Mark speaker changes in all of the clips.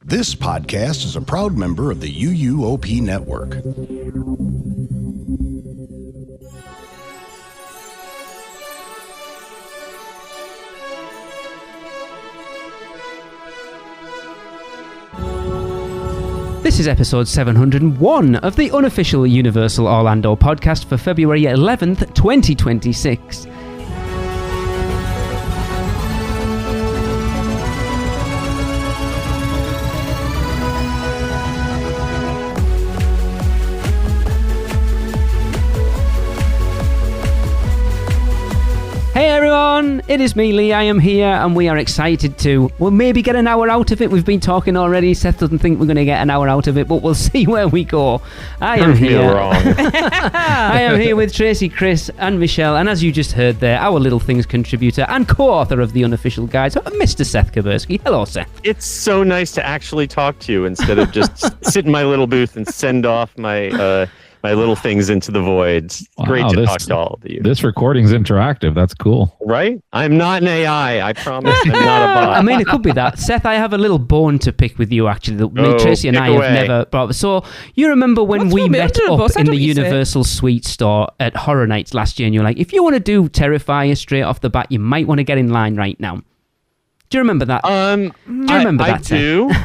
Speaker 1: This podcast is a proud member of the UUOP network.
Speaker 2: This is episode 701 of the unofficial Universal Orlando podcast for February 11th, 2026. Hey everyone, it is me, Lee. I am here and we are excited to, maybe get an hour out of it. We've been talking already. Seth doesn't think we're going to get an hour out of it, but we'll see where we go. I am here.
Speaker 3: Wrong.
Speaker 2: I am here with Tracy, Chris and Michelle, and as you just heard there, our Little Things contributor and co-author of the unofficial guide, Mr. Seth Kubersky. Hello, Seth.
Speaker 3: It's so nice to actually talk to you instead of just sit in my little booth and send off my little things into the void. It's great to talk to all of you.
Speaker 4: This recording's interactive. That's cool.
Speaker 3: Right? I'm not an AI. I promise. I'm not a bot.
Speaker 2: I mean, it could be that. Seth, I have a little bone to pick with you, actually, that me, Tracy and I have never brought. So, you remember when we met up in the Universal Suite store at Horror Nights last year, and you're like, if you want to do Terrifier straight off the bat, you might want to get in line right now. Do you remember that?
Speaker 3: Do you remember that?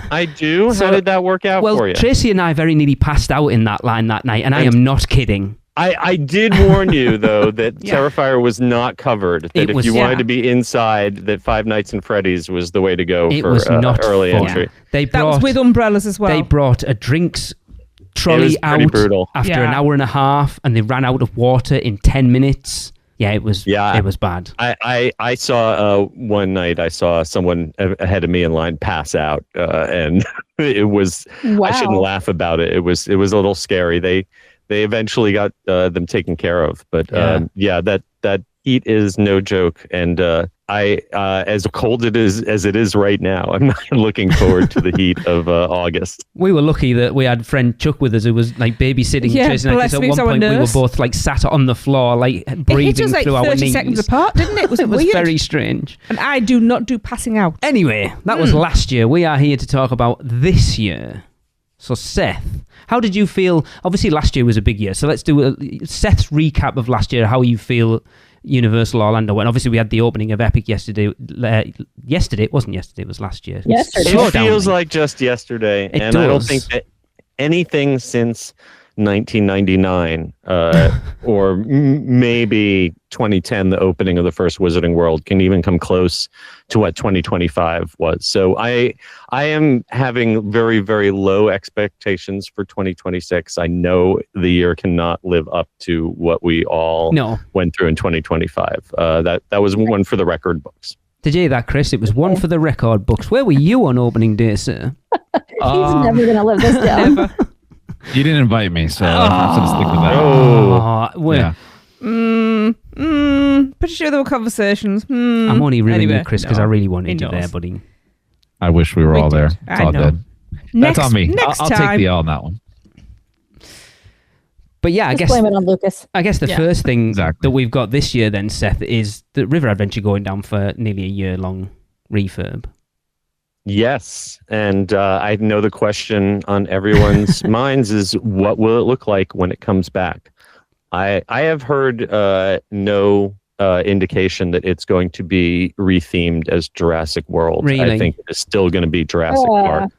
Speaker 3: I do.
Speaker 2: So,
Speaker 3: how did that work out for you?
Speaker 2: Well, Tracy and I very nearly passed out in that line that night, and I am not kidding.
Speaker 3: I did warn you, though, that Terrifier was not covered. That if you wanted to be inside, that Five Nights at Freddy's was the way to go for early entry.
Speaker 5: That was with umbrellas as well.
Speaker 2: They brought a drinks trolley out after an hour and a half, and they ran out of water in 10 minutes. Yeah, it was bad.
Speaker 3: I saw one night, I saw someone ahead of me in line pass out, and it was, I shouldn't laugh about it. It was a little scary. They eventually got them taken care of, but that heat is no joke. And as cold as it is right now, I'm not looking forward to the heat of August.
Speaker 2: We were lucky that we had friend Chuck with us, who was like babysitting Tracy and I, because at one point we were both like sat on the floor, like breathing through our knees.
Speaker 5: 30 seconds apart, didn't it? It was weird.
Speaker 2: Very strange.
Speaker 5: And I do not do passing out.
Speaker 2: Anyway, that was last year. We are here to talk about this year. So Seth, how did you feel? Obviously last year was a big year, so let's do Seth's recap of last year, how you feel Universal Orlando went. Obviously we had the opening of Epic yesterday. Yesterday, it wasn't yesterday, it was last year.
Speaker 3: Yesterday. It feels like just yesterday. I don't think that anything since 1999 or maybe 2010, the opening of the first Wizarding World, can even come close to what 2025 was. So I am having very, very low expectations for 2026. I know the year cannot live up to what we all went through in 2025. That was one for the record books.
Speaker 2: Did you hear that, Chris? It was one for the record books. Where were you on opening day, sir?
Speaker 6: He's never going to live this down.
Speaker 4: You didn't invite me, so I'm going to stick with that.
Speaker 5: Pretty sure there were conversations.
Speaker 2: I'm only ruining you, Chris, because I really wanted you there, buddy.
Speaker 4: I wish we were all there. It's all dead. That's on me. I'll take the L on that one.
Speaker 2: But yeah, I guess
Speaker 6: blame it on Lucas.
Speaker 2: I guess the first thing that we've got this year then, Seth, is the River Adventure going down for nearly a year-long refurb.
Speaker 3: Yes, and I know the question on everyone's minds is, what will it look like when it comes back? I have heard no indication that it's going to be rethemed as Jurassic World.
Speaker 2: Really?
Speaker 3: I think it's still going to be Jurassic Park.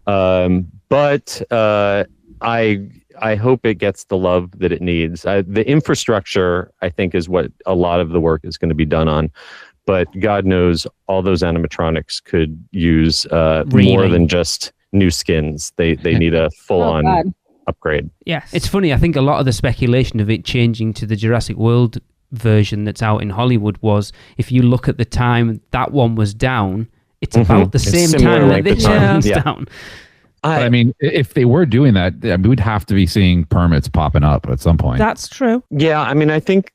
Speaker 3: But I hope it gets the love that it needs. The infrastructure, I think, is what a lot of the work is going to be done on. But God knows all those animatronics could use more than just new skins. They need a full-on upgrade.
Speaker 5: Yes.
Speaker 2: It's funny, I think a lot of the speculation of it changing to the Jurassic World version that's out in Hollywood was, if you look at the time that one was down, it's about the same time that this one's down.
Speaker 4: I mean, if they were doing that, we'd have to be seeing permits popping up at some point.
Speaker 5: That's true.
Speaker 3: Yeah, I mean, I think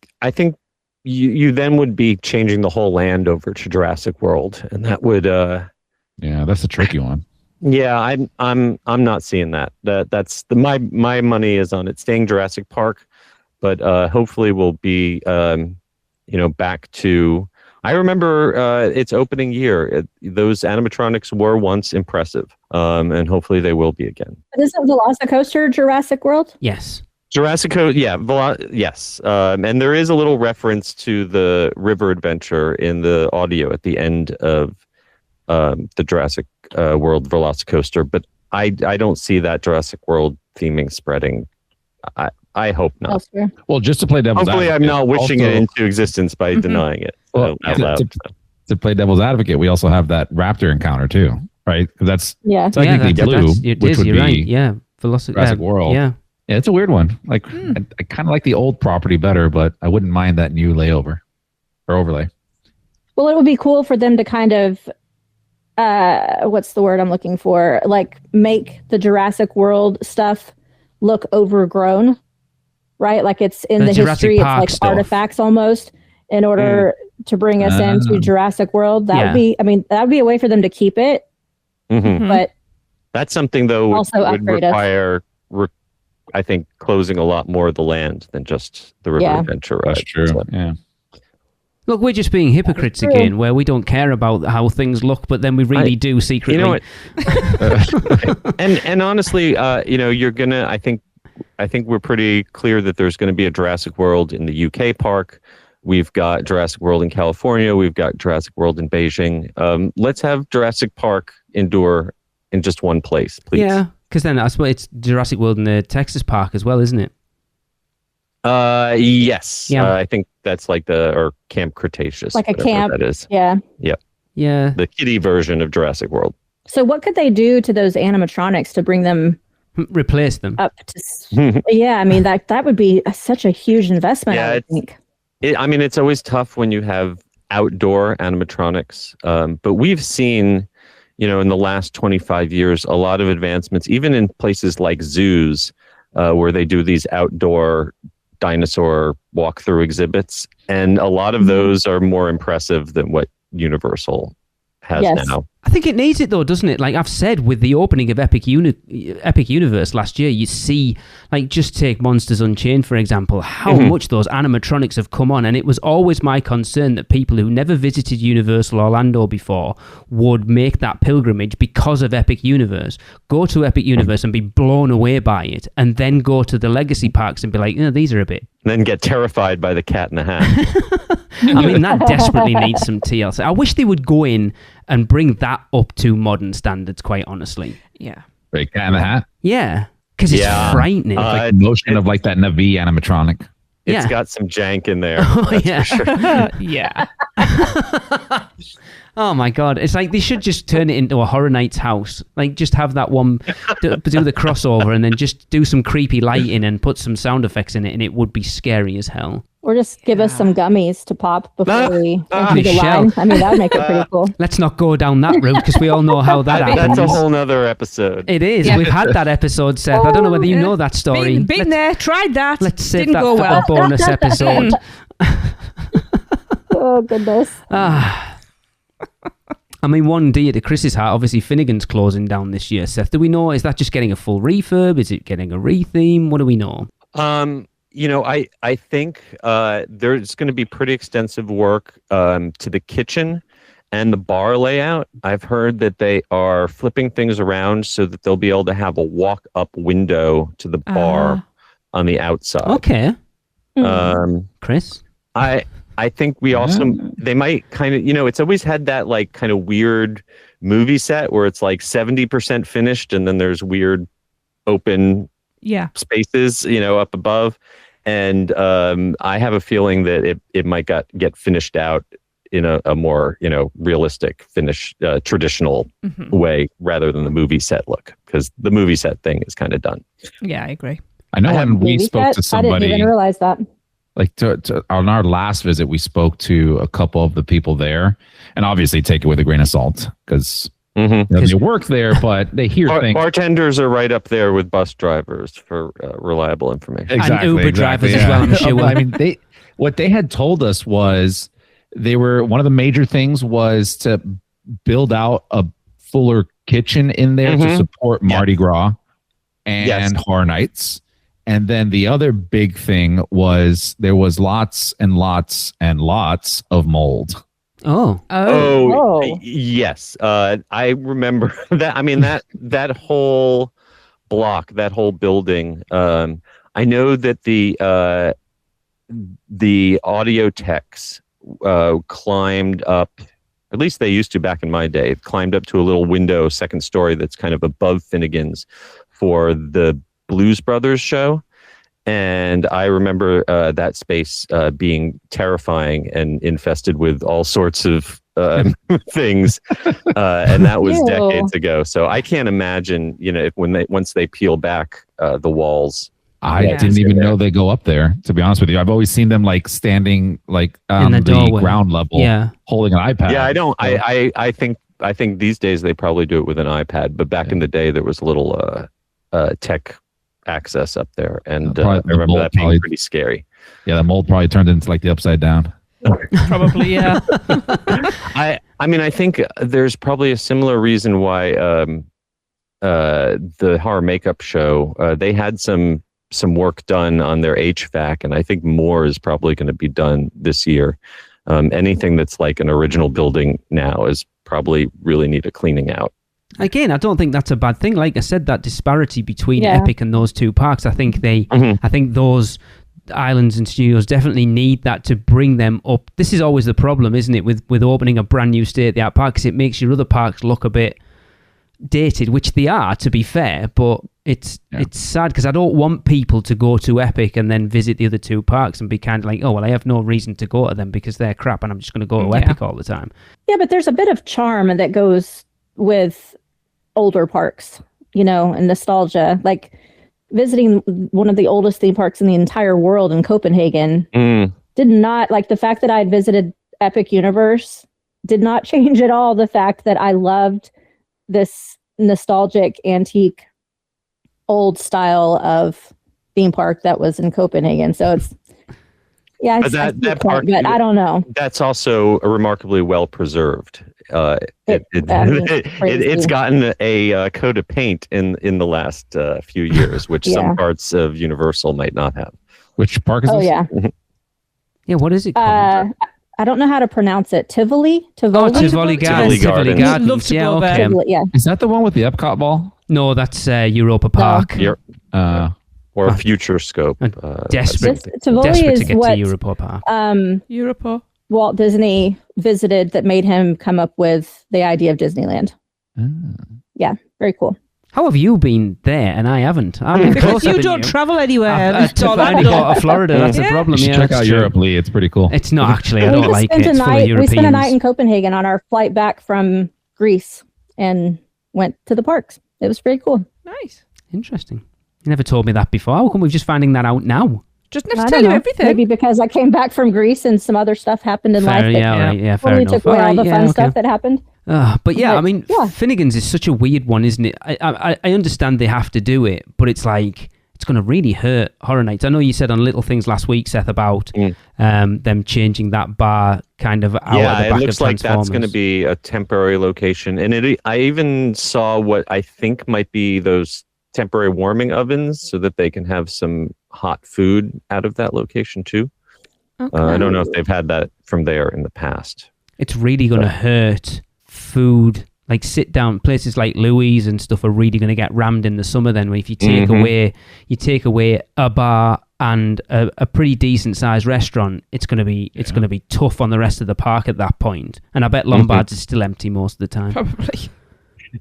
Speaker 3: you then would be changing the whole land over to Jurassic World, and that would
Speaker 4: yeah, that's a tricky one.
Speaker 3: Yeah, I'm not seeing that. That's my money is on it staying Jurassic Park, but hopefully we'll be back to I remember its opening year. Those animatronics were once impressive, and hopefully they will be again.
Speaker 6: But isn't Velocicoaster Jurassic World?
Speaker 2: Yes.
Speaker 3: Jurassic, yes. And there is a little reference to the river adventure in the audio at the end of the Jurassic World Velocicoaster, but I don't see that Jurassic World theming spreading. I hope not.
Speaker 6: Elsewhere.
Speaker 4: Well, just to play devil's
Speaker 3: Hopefully
Speaker 4: advocate,
Speaker 3: I'm not wishing
Speaker 4: also,
Speaker 3: it into existence by denying it.
Speaker 4: Well,
Speaker 3: out loud.
Speaker 4: To play devil's advocate, we also have that raptor encounter too, right? That's technically blue, which would be
Speaker 2: right. Yeah,
Speaker 4: Jurassic World.
Speaker 2: Yeah.
Speaker 4: Yeah, it's a weird one. Like I kind of like the old property better, but I wouldn't mind that new layover or overlay.
Speaker 6: Well, it would be cool for them to kind of, what's the word I'm looking for? Like make the Jurassic World stuff look overgrown, right? Like it's in the history,
Speaker 2: Park
Speaker 6: it's like
Speaker 2: stuff.
Speaker 6: Artifacts almost in order to bring us into Jurassic World. That would be a way for them to keep it.
Speaker 3: Mm-hmm.
Speaker 6: But
Speaker 3: that's something though
Speaker 6: also
Speaker 3: would require I think closing a lot more of the land than just the river adventure ride.
Speaker 4: That's true. So. Yeah.
Speaker 2: Look, we're just being hypocrites again, where we don't care about how things look, but then we really do secretly.
Speaker 3: You know what? and honestly, you're gonna. I think we're pretty clear that there's going to be a Jurassic World in the UK park. We've got Jurassic World in California. We've got Jurassic World in Beijing. Let's have Jurassic Park endure in just one place, please.
Speaker 2: Yeah, because then I suppose it's Jurassic World in the Texas park as well, isn't it?
Speaker 3: Yes.
Speaker 2: Yeah.
Speaker 3: I think that's like or Camp Cretaceous.
Speaker 6: like a camp.
Speaker 3: That is.
Speaker 6: Yeah.
Speaker 3: Yep.
Speaker 2: Yeah.
Speaker 3: The kiddie version of Jurassic World.
Speaker 6: So what could they do to those animatronics to bring them
Speaker 2: replace them
Speaker 6: up to? Yeah, I mean that would be such a huge investment.
Speaker 3: Yeah,
Speaker 6: I would think.
Speaker 3: It's always tough when you have outdoor animatronics, but we've seen, in the last 25 years, a lot of advancements, even in places like zoos, where they do these outdoor dinosaur walkthrough exhibits, and a lot of those are more impressive than what Universal has now.
Speaker 2: I think it needs it though, doesn't it? Like I've said, with the opening of Epic Universe last year, you see, like just take Monsters Unchained for example, how much those animatronics have come on, and it was always my concern that people who never visited Universal Orlando before would make that pilgrimage because of Epic Universe, go to Epic Universe and be blown away by it, and then go to the legacy parks and be like, these are a bit.
Speaker 3: And then get terrified by the Cat in the Hat.
Speaker 2: I mean, that desperately needs some TLC. I wish they would go in and bring that up to modern standards, quite honestly.
Speaker 5: Yeah.
Speaker 4: Right, Cat in the Hat?
Speaker 2: Yeah, because it's frightening.
Speaker 4: Like the motion of like that Navi animatronic.
Speaker 3: It's got some jank in there.
Speaker 2: Oh, yeah.
Speaker 3: For sure.
Speaker 5: Yeah.
Speaker 2: Oh my God. It's like they should just turn it into a Horror Nights house. Like just have that one, do the crossover and then just do some creepy lighting and put some sound effects in it, and it would be scary as hell.
Speaker 6: Or just give us some gummies to pop before we enter the
Speaker 2: Michelle.
Speaker 6: line. I mean, that would make it pretty cool.
Speaker 2: Let's not go down that route because we all know how that happens.
Speaker 3: That's a whole nother episode.
Speaker 2: It is. Yeah. We've had that episode, Seth. I don't know whether you know that story.
Speaker 5: Been there, tried that.
Speaker 2: Let's save
Speaker 5: Didn't
Speaker 2: that
Speaker 5: go
Speaker 2: for
Speaker 5: well.
Speaker 2: a bonus episode.
Speaker 6: Oh, goodness.
Speaker 2: I mean, one dear to Chris's heart, obviously Finnegans closing down this year. Seth, do we know, is that just getting a full refurb? Is it getting a retheme? What do we know?
Speaker 3: I think there's going to be pretty extensive work to the kitchen and the bar layout. I've heard that they are flipping things around so that they'll be able to have a walk-up window to the bar on the outside.
Speaker 2: Okay. Chris?
Speaker 3: I think we also, they might kind of, it's always had that like kind of weird movie set where it's like 70% finished and then there's weird open spaces, up above. And I have a feeling that it might get finished out in a more, realistic finish, traditional way rather than the movie set look, because the movie set thing is kind of done.
Speaker 5: Yeah, I agree.
Speaker 4: I know when we spoke to somebody,
Speaker 6: I didn't even realize that.
Speaker 4: Like on our last visit, we spoke to a couple of the people there, and obviously take it with a grain of salt because they work there, but they hear things.
Speaker 3: Bartenders are right up there with bus drivers for reliable information.
Speaker 4: Exactly,
Speaker 2: and Uber drivers as well, I'm sure.
Speaker 4: I mean, what they had told us was one of the major things was to build out a fuller kitchen in there to support Mardi Gras and Horror Nights. And then the other big thing was there was lots and lots and lots of mold.
Speaker 3: Yes. I remember that. I mean, that whole block, that whole building. I know that the audio techs climbed up. At least they used to back in my day. Climbed up to a little window, second story, that's kind of above Finnegans for the Blues Brothers show. And I remember that space being terrifying and infested with all sorts of things, and that was decades ago. So I can't imagine, if once they peel back the walls.
Speaker 4: I didn't even know they go up there, to be honest with you. I've always seen them like standing like on the ground level, holding an iPad.
Speaker 3: Yeah, I don't. I think these days they probably do it with an iPad, but back in the day there was a little tech access up there, and I remember that being pretty scary.
Speaker 4: Yeah, the mold probably turned into like the upside down.
Speaker 5: Probably, yeah.
Speaker 3: I mean, I think there's probably a similar reason why the horror makeup show, they had some work done on their HVAC, and I think more is probably going to be done this year. Anything that's like an original building now is probably really need a cleaning out.
Speaker 2: Again, I don't think that's a bad thing. Like I said, that disparity between Epic and those two parks, I think I think those islands and studios definitely need that to bring them up. This is always the problem, isn't it, with opening a brand new state-of-the-art park, because it makes your other parks look a bit dated, which they are, to be fair, but it's sad because I don't want people to go to Epic and then visit the other two parks and be kind of like, oh, well, I have no reason to go to them because they're crap and I'm just going to go to Epic all the time.
Speaker 6: Yeah, but there's a bit of charm that goes with older parks, and nostalgia. Like visiting one of the oldest theme parks in the entire world in Copenhagen did not, like, the fact that I had visited Epic Universe did not change at all the fact that I loved this nostalgic, antique, old style of theme park that was in Copenhagen. So it's, that park, but I don't know.
Speaker 3: That's also remarkably well preserved. It's gotten a coat of paint in the last few years, which some parts of Universal might not have.
Speaker 4: Which park is this?
Speaker 2: Yeah, what is it called?
Speaker 6: I don't know how to pronounce it. Tivoli
Speaker 2: Gardens.
Speaker 3: Tivoli Gardens.
Speaker 5: Love to go there.
Speaker 6: Tivoli, yeah.
Speaker 4: Is that the one with the Epcot ball?
Speaker 2: No, that's Europa Park.
Speaker 3: Or Future Scope.
Speaker 2: Desperate to get to Europa Park.
Speaker 5: Europa.
Speaker 6: Walt Disney visited that made him come up with the idea of Disneyland. Yeah, very cool.
Speaker 2: How have you been there and I haven't?
Speaker 5: Because you don't travel anywhere.
Speaker 2: I only go to Florida. That's the problem.
Speaker 4: You should check out Europe, Lee. It's pretty cool.
Speaker 2: It's not actually. I don't like it. It's full of Europeans.
Speaker 6: We spent a night in Copenhagen on our flight back from Greece and went to the parks. It was pretty cool.
Speaker 5: Nice.
Speaker 2: Interesting. You never told me that before. How come we're just finding that out now?
Speaker 5: Just never tell you everything.
Speaker 6: Maybe because I came back from Greece and some other stuff happened in life.
Speaker 2: Fair enough.
Speaker 6: Took away all the fun stuff that happened.
Speaker 2: But I mean, Finnegans is such a weird one, isn't it? I understand they have to do it, but it's like, it's going to really hurt Horror Nights. I know you said on Little Things last week, Seth, about them changing that bar kind of out at the back of Transformers.
Speaker 3: It looks like that's going to be a temporary location. And I even saw what I think might be those temporary warming ovens so that they can have some hot food out of that location too. Okay. I don't know if they've had that from there in the past.
Speaker 2: It's really going to hurt food, like sit down places like Louis and stuff are really going to get rammed in the summer. Then if you take away a bar and a pretty decent sized restaurant, it's going to be tough on the rest of the park at that point. And I bet Lombard's is still empty most of the time.
Speaker 5: Probably.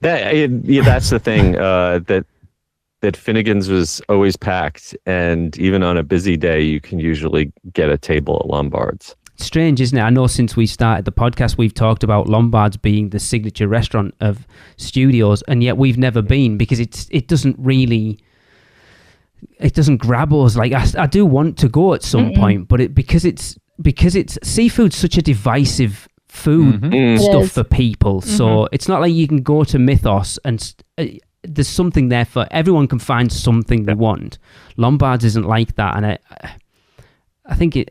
Speaker 3: That's the thing, that Finnegans was always packed, and even on a busy day, you can usually get a table at Lombard's.
Speaker 2: Strange, isn't it? I know since we started the podcast, we've talked about Lombard's being the signature restaurant of studios, and yet we've never been because it doesn't grab us. Like I do want to go at some point, but because it's seafood's such a divisive food stuff for people, so it's not like you can go to Mythos and there's something there for everyone can find something they want. Lombard's isn't like that, and I think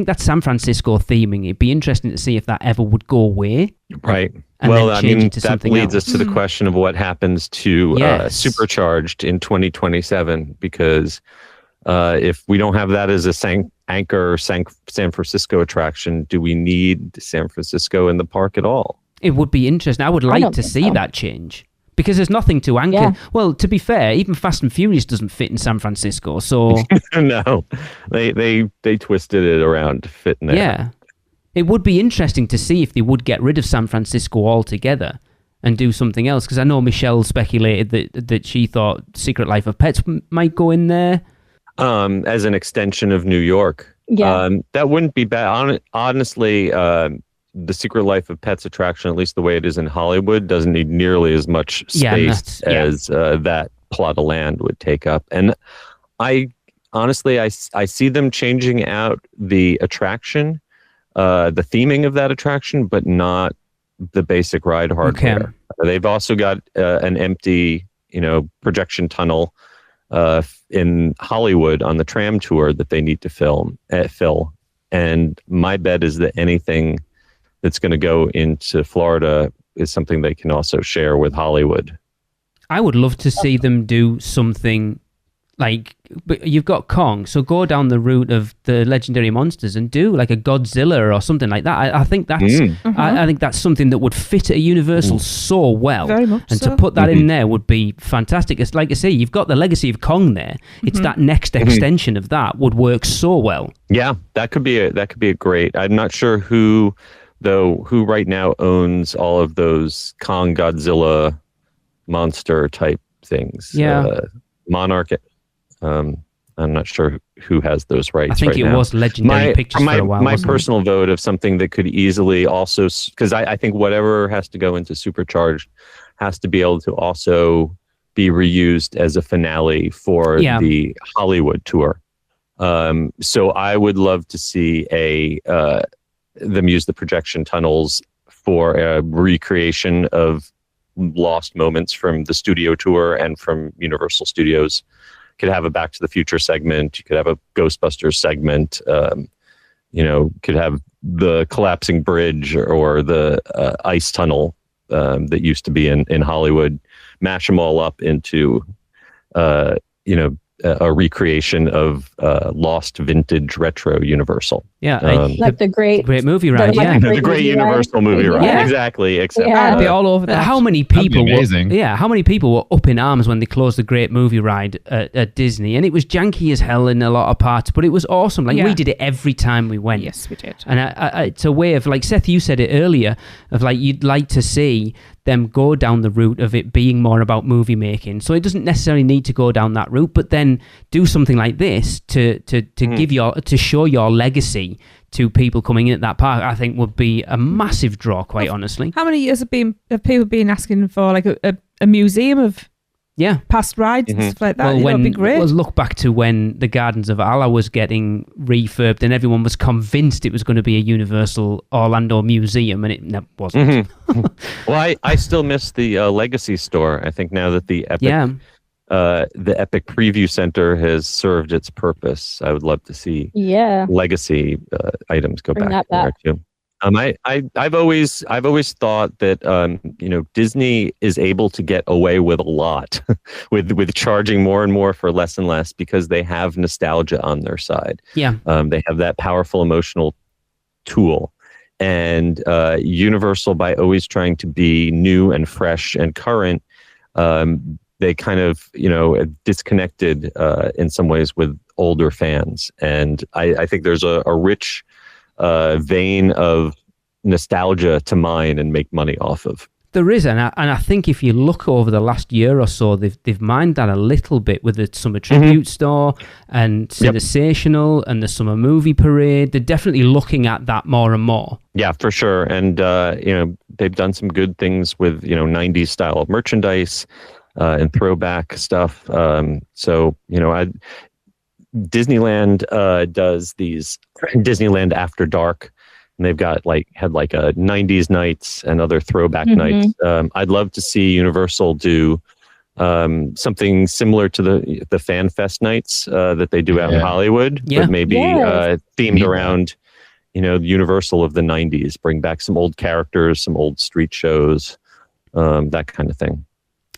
Speaker 2: that's San Francisco theming. It'd be interesting to see if that ever would go away.
Speaker 3: Right. Well, I mean, that leads us to the question of what happens to Supercharged in 2027, because if we don't have that as a anchor San Francisco attraction, do we need San Francisco in the park at all?
Speaker 2: It would be interesting. I would like to see that change. Because there's nothing to anchor.
Speaker 6: Yeah.
Speaker 2: Well, to be fair, even Fast and Furious doesn't fit in San Francisco. So
Speaker 3: no, they twisted it around to fit in there.
Speaker 2: Yeah, it would be interesting to see if they would get rid of San Francisco altogether and do something else. Because I know Michelle speculated that she thought Secret Life of Pets might go in there
Speaker 3: as an extension of New York.
Speaker 6: Yeah,
Speaker 3: that wouldn't be bad. Honestly. The Secret Life of Pets attraction, at least the way it is in Hollywood, doesn't need nearly as much space as that plot of land would take up. And I see them changing out the attraction, the theming of that attraction, but not the basic ride hardware. Okay. They've also got an empty, projection tunnel in Hollywood on the tram tour that they need to fill. And my bet is that anything that's going to go into Florida is something they can also share with Hollywood.
Speaker 2: I would love to see them do something like, but you've got Kong, so go down the route of the legendary monsters and do like a Godzilla or something like that. I think that's I think that's something that would fit at Universal so well.
Speaker 5: Very much
Speaker 2: and
Speaker 5: so.
Speaker 2: to put that in there would be fantastic. It's like I say, you've got the legacy of Kong there. It's that next extension of that would work so well.
Speaker 3: Yeah, that could be a great. I'm not sure who right now owns all of those Kong Godzilla monster type things.
Speaker 2: Yeah.
Speaker 3: Monarch. I'm not sure who has those rights.
Speaker 2: I think it was Legendary Pictures for a while.
Speaker 3: My personal vote of something that could easily also, because I think whatever has to go into Supercharged has to be able to also be reused as a finale for the Hollywood tour. So I would love to see them use the projection tunnels for a recreation of lost moments from the studio tour and from Universal Studios. Could have a Back to the Future segment. You could have a Ghostbusters segment. Could have the collapsing bridge or the ice tunnel that used to be in Hollywood. Mash them all up into a recreation of lost vintage retro Universal.
Speaker 2: Yeah,
Speaker 6: like the great
Speaker 2: movie ride.
Speaker 3: The great Universal movie ride. Yeah. Exactly. Except
Speaker 5: I'd be all over that.
Speaker 2: How many people were up in arms when they closed the great movie ride at Disney? And it was janky as hell in a lot of parts, but it was awesome. Like we did it every time we went.
Speaker 5: Yes, we did.
Speaker 2: And it's a way of, like Seth, you said it earlier, of like you'd like to see them go down the route of it being more about movie making. So it doesn't necessarily need to go down that route, but then do something like this to to show your legacy to people coming in at that park. I think would be a massive draw, quite honestly.
Speaker 5: How many years have people been asking for like a museum of past rides and stuff like that? It'd be great.
Speaker 2: Well, look back to when the Gardens of Allah was getting refurbed and everyone was convinced it was going to be a Universal Orlando museum, and it wasn't.
Speaker 3: Well, I still miss the Legacy store. I think now that the Epic Preview Center has served its purpose, I would love to see Legacy items go back there too. I've always thought that Disney is able to get away with a lot with charging more and more for less and less because they have nostalgia on their side. Yeah, they have that powerful emotional tool, and Universal, by always trying to be new and fresh and current, they kind of disconnected in some ways with older fans, and I think there's a rich vein of nostalgia to mine and make money off of.
Speaker 2: There is, and I think if you look over the last year or so, they've mined that a little bit with the Summer Tribute Store and Sensational and the Summer Movie Parade. They're definitely looking at that more and more. Yeah,
Speaker 3: for sure. And they've done some good things with 90s style merchandise and throwback stuff. Disneyland does these Disneyland After Dark, and they've got had a 90s nights and other throwback nights. I'd love to see Universal do something similar to the Fan Fest nights that they do out in Hollywood, but maybe themed around Universal of the 90s. Bring back some old characters, some old street shows, that kind of thing.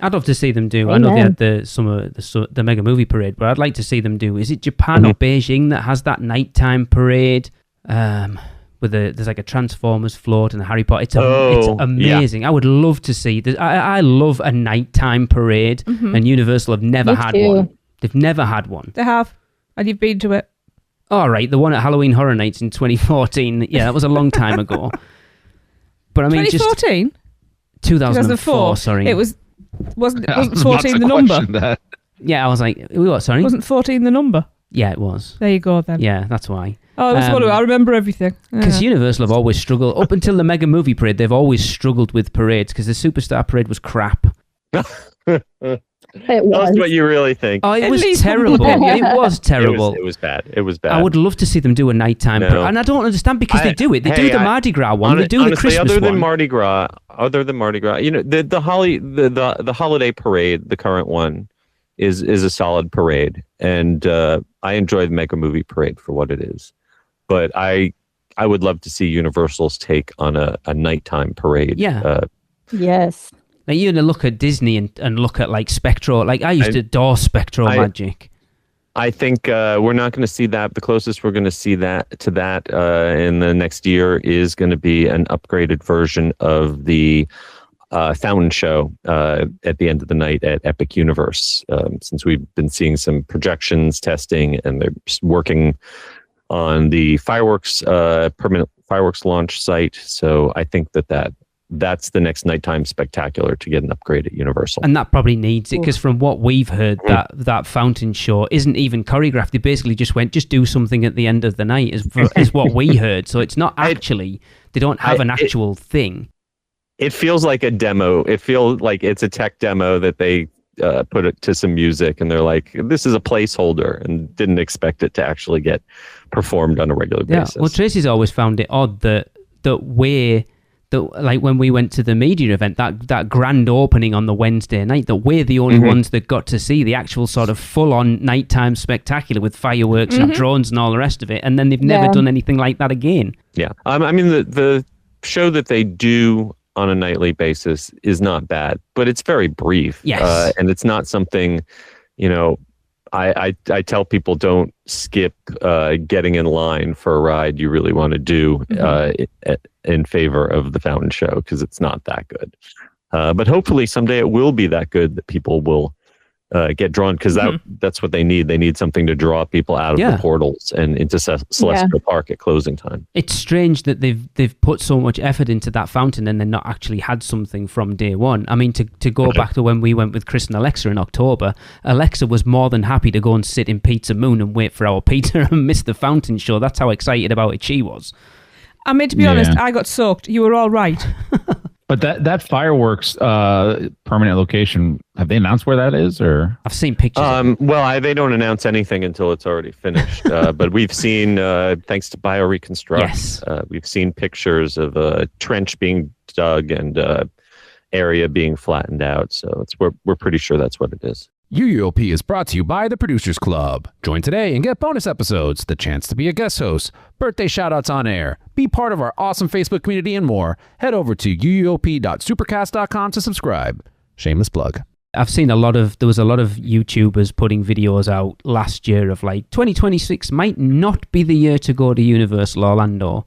Speaker 2: I'd love to see them do. Amen. I know they had the mega movie parade, but I'd like to see them do. Is it Japan or Beijing that has that nighttime parade? There's like a Transformers float and a Harry Potter. It's amazing. Yeah. I would love to see this. I love a nighttime parade, and Universal have never had one. They've never had one.
Speaker 5: They have, and you've been to it.
Speaker 2: All right, the one at Halloween Horror Nights in 2014. Yeah, that was a long time ago. But I mean,
Speaker 5: 2014?
Speaker 2: 2004. Sorry,
Speaker 5: wasn't 14 the number?
Speaker 2: Yeah, I was like, what? Sorry,
Speaker 5: wasn't 14 the number?
Speaker 2: Yeah, it was.
Speaker 5: There you go then.
Speaker 2: Yeah, that's why.
Speaker 5: Oh, that's what I remember everything.
Speaker 2: Because Universal have always struggled up until the Mega Movie Parade. They've always struggled with parades because the Superstar Parade was crap.
Speaker 6: It was.
Speaker 3: That's what you really think.
Speaker 2: Oh, it was terrible. It was terrible.
Speaker 3: It was bad. It was bad.
Speaker 2: I would love to see them do a nighttime parade, and I don't understand because they do it. They do the Mardi Gras one. They do the Christmas
Speaker 3: other than
Speaker 2: one.
Speaker 3: Mardi Gras, you know, the holiday parade, the current one, is a solid parade, and I enjoy the Mega Movie Parade for what it is. But I would love to see Universal's take on a nighttime parade.
Speaker 2: Yeah.
Speaker 6: Yes.
Speaker 2: Like you're gonna look at Disney and look at like Spectro. Like I used to adore Spectro Magic.
Speaker 3: I think we're not going to see that. The closest we're going to see that in the next year is going to be an upgraded version of the fountain show at the end of the night at Epic Universe. Since we've been seeing some projections testing, and they're working on the fireworks permanent fireworks launch site. So I think that's the next nighttime spectacular to get an upgrade at Universal.
Speaker 2: And that probably needs it, because from what we've heard, that fountain show isn't even choreographed. They basically just do something at the end of the night is what we heard. So it's not actually, they don't have an actual thing.
Speaker 3: It feels like a demo. It feels like it's a tech demo that they put it to some music, and they're like, this is a placeholder, and didn't expect it to actually get performed on a regular basis.
Speaker 2: Well, Tracy's always found it odd that like when we went to the media event, that grand opening on the Wednesday night, that we're the only ones that got to see the actual sort of full-on nighttime spectacular with fireworks and drones and all the rest of it, and then they've never done anything like that again. Yeah,
Speaker 3: I mean the show that they do on a nightly basis is not bad, but it's very brief.
Speaker 2: Yes,
Speaker 3: and it's not something, you know. I tell people, don't skip getting in line for a ride you really want to do in favor of the fountain show, because it's not that good. But hopefully someday it will be that good that people will get drawn, because that's what they need. They need something to draw people out of the portals and into Celestial Park at closing time.
Speaker 2: It's strange that they've put so much effort into that fountain and then not actually had something from day one. I mean, to go back to when we went with Chris and Alexa in October, Alexa was more than happy to go and sit in Pizza Moon and wait for our pizza and miss the fountain show. That's how excited about it she was.
Speaker 5: I mean, to be honest, I got soaked. You were all right.
Speaker 4: But that fireworks permanent location, have they announced where that is? Or
Speaker 2: I've seen pictures.
Speaker 3: They don't announce anything until it's already finished. But we've seen, thanks to BioReconstruct, we've seen pictures of a trench being dug and area being flattened out. So we're pretty sure that's what it is.
Speaker 7: UUOP is brought to you by the Producers Club. Join today and get bonus episodes, the chance to be a guest host, birthday shoutouts on air, be part of our awesome Facebook community, and more. Head over to uuop.supercast.com to subscribe. Shameless plug.
Speaker 2: I've seen there was a lot of YouTubers putting videos out last year of like 2026 might not be the year to go to Universal Orlando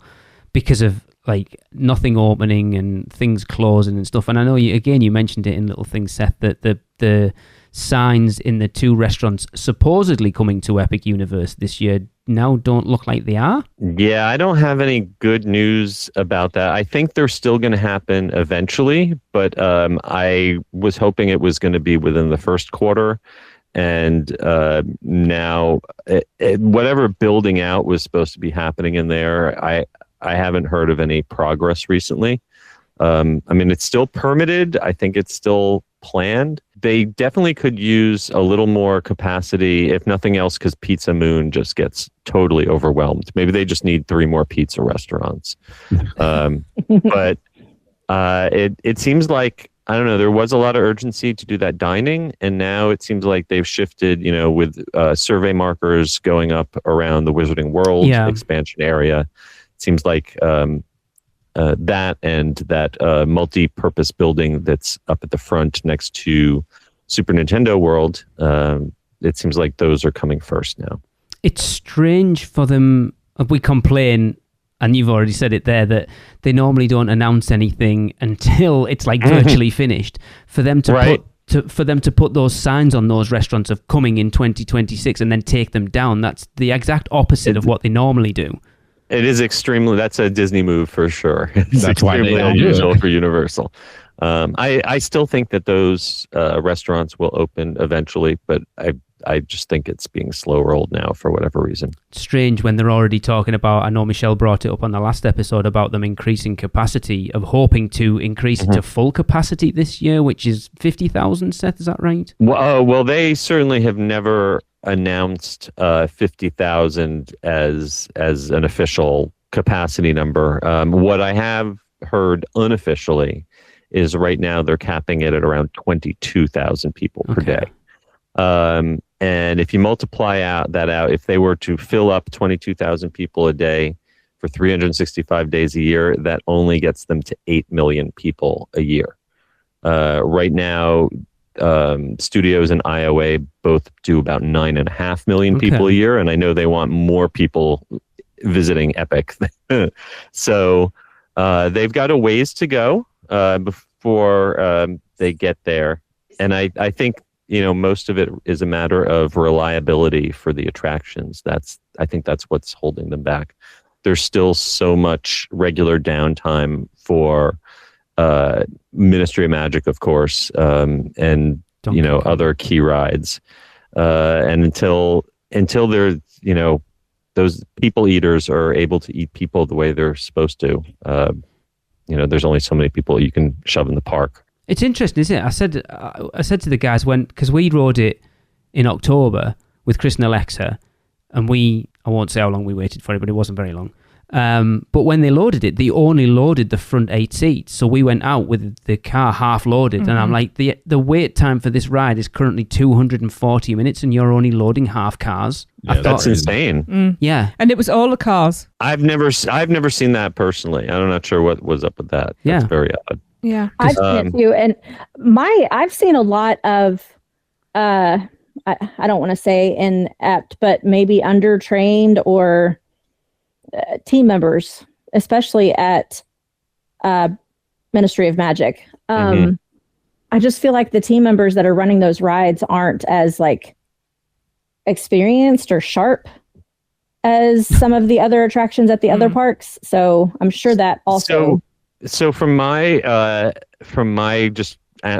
Speaker 2: because of like nothing opening and things closing and stuff. And I know you mentioned it in little things, Seth, that the signs in the two restaurants supposedly coming to Epic Universe this year now don't look like they are.
Speaker 3: Yeah, I don't have any good news about that. I think they're still going to happen eventually, but I was hoping it was going to be within the first quarter. And now whatever building out was supposed to be happening in there, I haven't heard of any progress recently. I mean, it's still permitted. I think it's still planned. They definitely could use a little more capacity, if nothing else, because Pizza Moon just gets totally overwhelmed. Maybe they just need 3 more pizza restaurants. But it seems like, I don't know, there was a lot of urgency to do that dining, and now it seems like they've shifted, with survey markers going up around the Wizarding World expansion area. It seems like that and that multi-purpose building that's up at the front next to Super Nintendo World. It seems like those are coming first now.
Speaker 2: It's strange for them. We complain, and you've already said it there, that they normally don't announce anything until it's like virtually finished. For them to put those signs on those restaurants of coming in 2026 and then take them down, that's the exact opposite of what they normally do.
Speaker 3: It is that's a Disney move for sure.
Speaker 4: That's why they
Speaker 3: unusual for Universal. I still think that those restaurants will open eventually, but I just think it's being slow rolled now for whatever reason.
Speaker 2: Strange when they're already talking about, I know Michelle brought it up on the last episode about them increasing capacity, of hoping to increase it to full capacity this year, which is 50,000, Seth, is that right?
Speaker 3: Well, they certainly have never announced 50,000 as an official capacity number. What I have heard unofficially is right now they're capping it at around 22,000 people per day. And if you multiply that out, if they were to fill up 22,000 people a day for 365 days a year, that only gets them to 8 million people a year. Right now, studios and IOA both do about 9.5 million people a year, and I know they want more people visiting Epic. So they've got a ways to go before they get there. And I think, most of it is a matter of reliability for the attractions. I think that's what's holding them back. There's still so much regular downtime for Ministry of Magic, of course, and other key rides. And until they're, those people eaters are able to eat people the way they're supposed to, there's only so many people you can shove in the park.
Speaker 2: It's interesting, isn't it? I said to the guys because we rode it in October with Chris and Alexa, and I won't say how long we waited for it, but it wasn't very long. But when they loaded it, they only loaded the front 8 seats. So we went out with the car half loaded, and I'm like, the wait time for this ride is currently 240 minutes, and you're only loading half cars.
Speaker 3: Yeah, that's insane.
Speaker 2: Yeah,
Speaker 5: and it was all the cars.
Speaker 3: I've never seen that personally. I'm not sure what was up with that. That's very odd.
Speaker 5: Yeah,
Speaker 6: I've seen it too, and I've seen a lot of I don't want to say inept, but maybe undertrained or team members, especially at Ministry of Magic. I just feel like the team members that are running those rides aren't as experienced or sharp as some of the other attractions at the other parks. So I'm sure that also.
Speaker 3: So from my just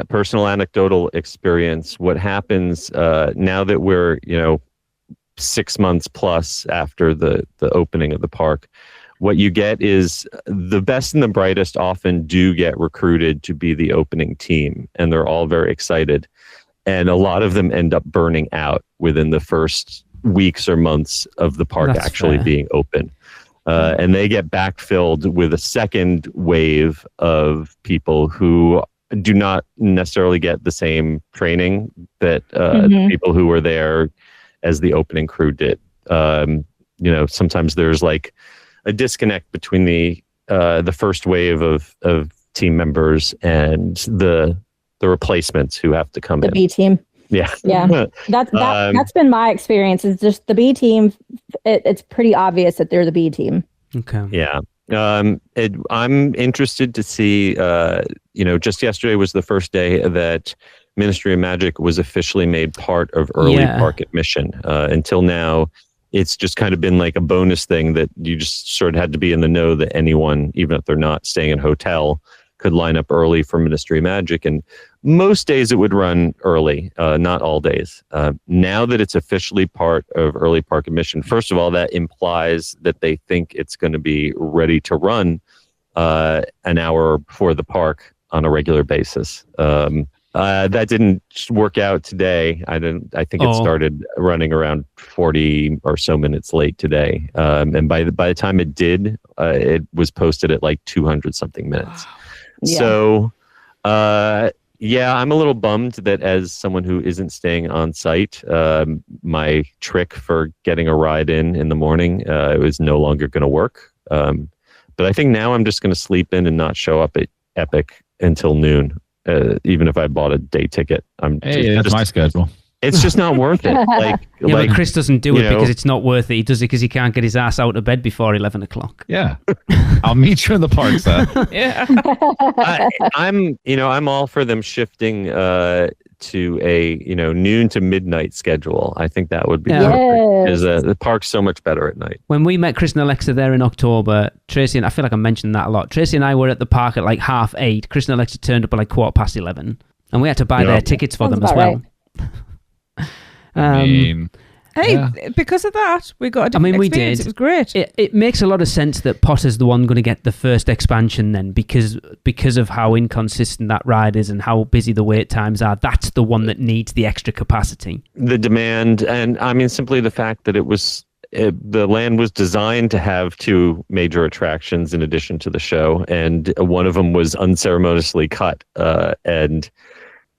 Speaker 3: personal anecdotal experience, what happens now that we're 6 months plus after the opening of the park, what you get is the best and the brightest often do get recruited to be the opening team, and they're all very excited, and a lot of them end up burning out within the first weeks or months of the park being open. And they get backfilled with a second wave of people who do not necessarily get the same training that the people who were there as the opening crew did. Sometimes there's a disconnect between the first wave of team members and the replacements who have to come in.
Speaker 6: The B team.
Speaker 3: Yeah.
Speaker 6: That's been my experience. It's just the B team. It's pretty obvious that they're the B team.
Speaker 2: Okay.
Speaker 3: Yeah. I'm interested to see, just yesterday was the first day that Ministry of Magic was officially made part of early park admission. Until now, it's just kind of been like a bonus thing that you just sort of had to be in the know that anyone, even if they're not staying in a hotel, could line up early for Ministry of Magic. And most days it would run early, not all days. Now that it's officially part of early park admission, first of all, that implies that they think it's going to be ready to run an hour before the park on a regular basis. That didn't work out today. I think it started running around 40 or so minutes late today. And by the time it did, it was posted at 200 something minutes. Wow.
Speaker 6: Yeah.
Speaker 3: So, I'm a little bummed that as someone who isn't staying on site, my trick for getting a ride in the morning, it was no longer going to work. But I think now I'm just going to sleep in and not show up at Epic until noon, even if I bought a day ticket.
Speaker 4: That's my schedule.
Speaker 3: It's just not worth it.
Speaker 2: But Chris doesn't do it because it's not worth it. He does it because he can't get his ass out of bed before 11 o'clock.
Speaker 4: Yeah. I'll meet you in the park, Seth.
Speaker 5: Yeah.
Speaker 3: I'm all for them shifting to a noon to midnight schedule. I think that would be perfect because the park's so much better at night.
Speaker 2: When we met Chris and Alexa there in October, Tracy and I feel like I mentioned that a lot. Tracy and I were at the park at like 8:30. Chris and Alexa turned up at like 11:15, and we had to buy their tickets for them as well.
Speaker 4: Right.
Speaker 5: Because of that, we got a different experience. We did. It was great.
Speaker 2: It makes a lot of sense that Potter's the one going to get the first expansion then, because of how inconsistent that ride is and how busy the wait times are. That's the one that needs the extra capacity.
Speaker 3: The demand, and simply the fact that the land was designed to have 2 major attractions in addition to the show, and one of them was unceremoniously cut, and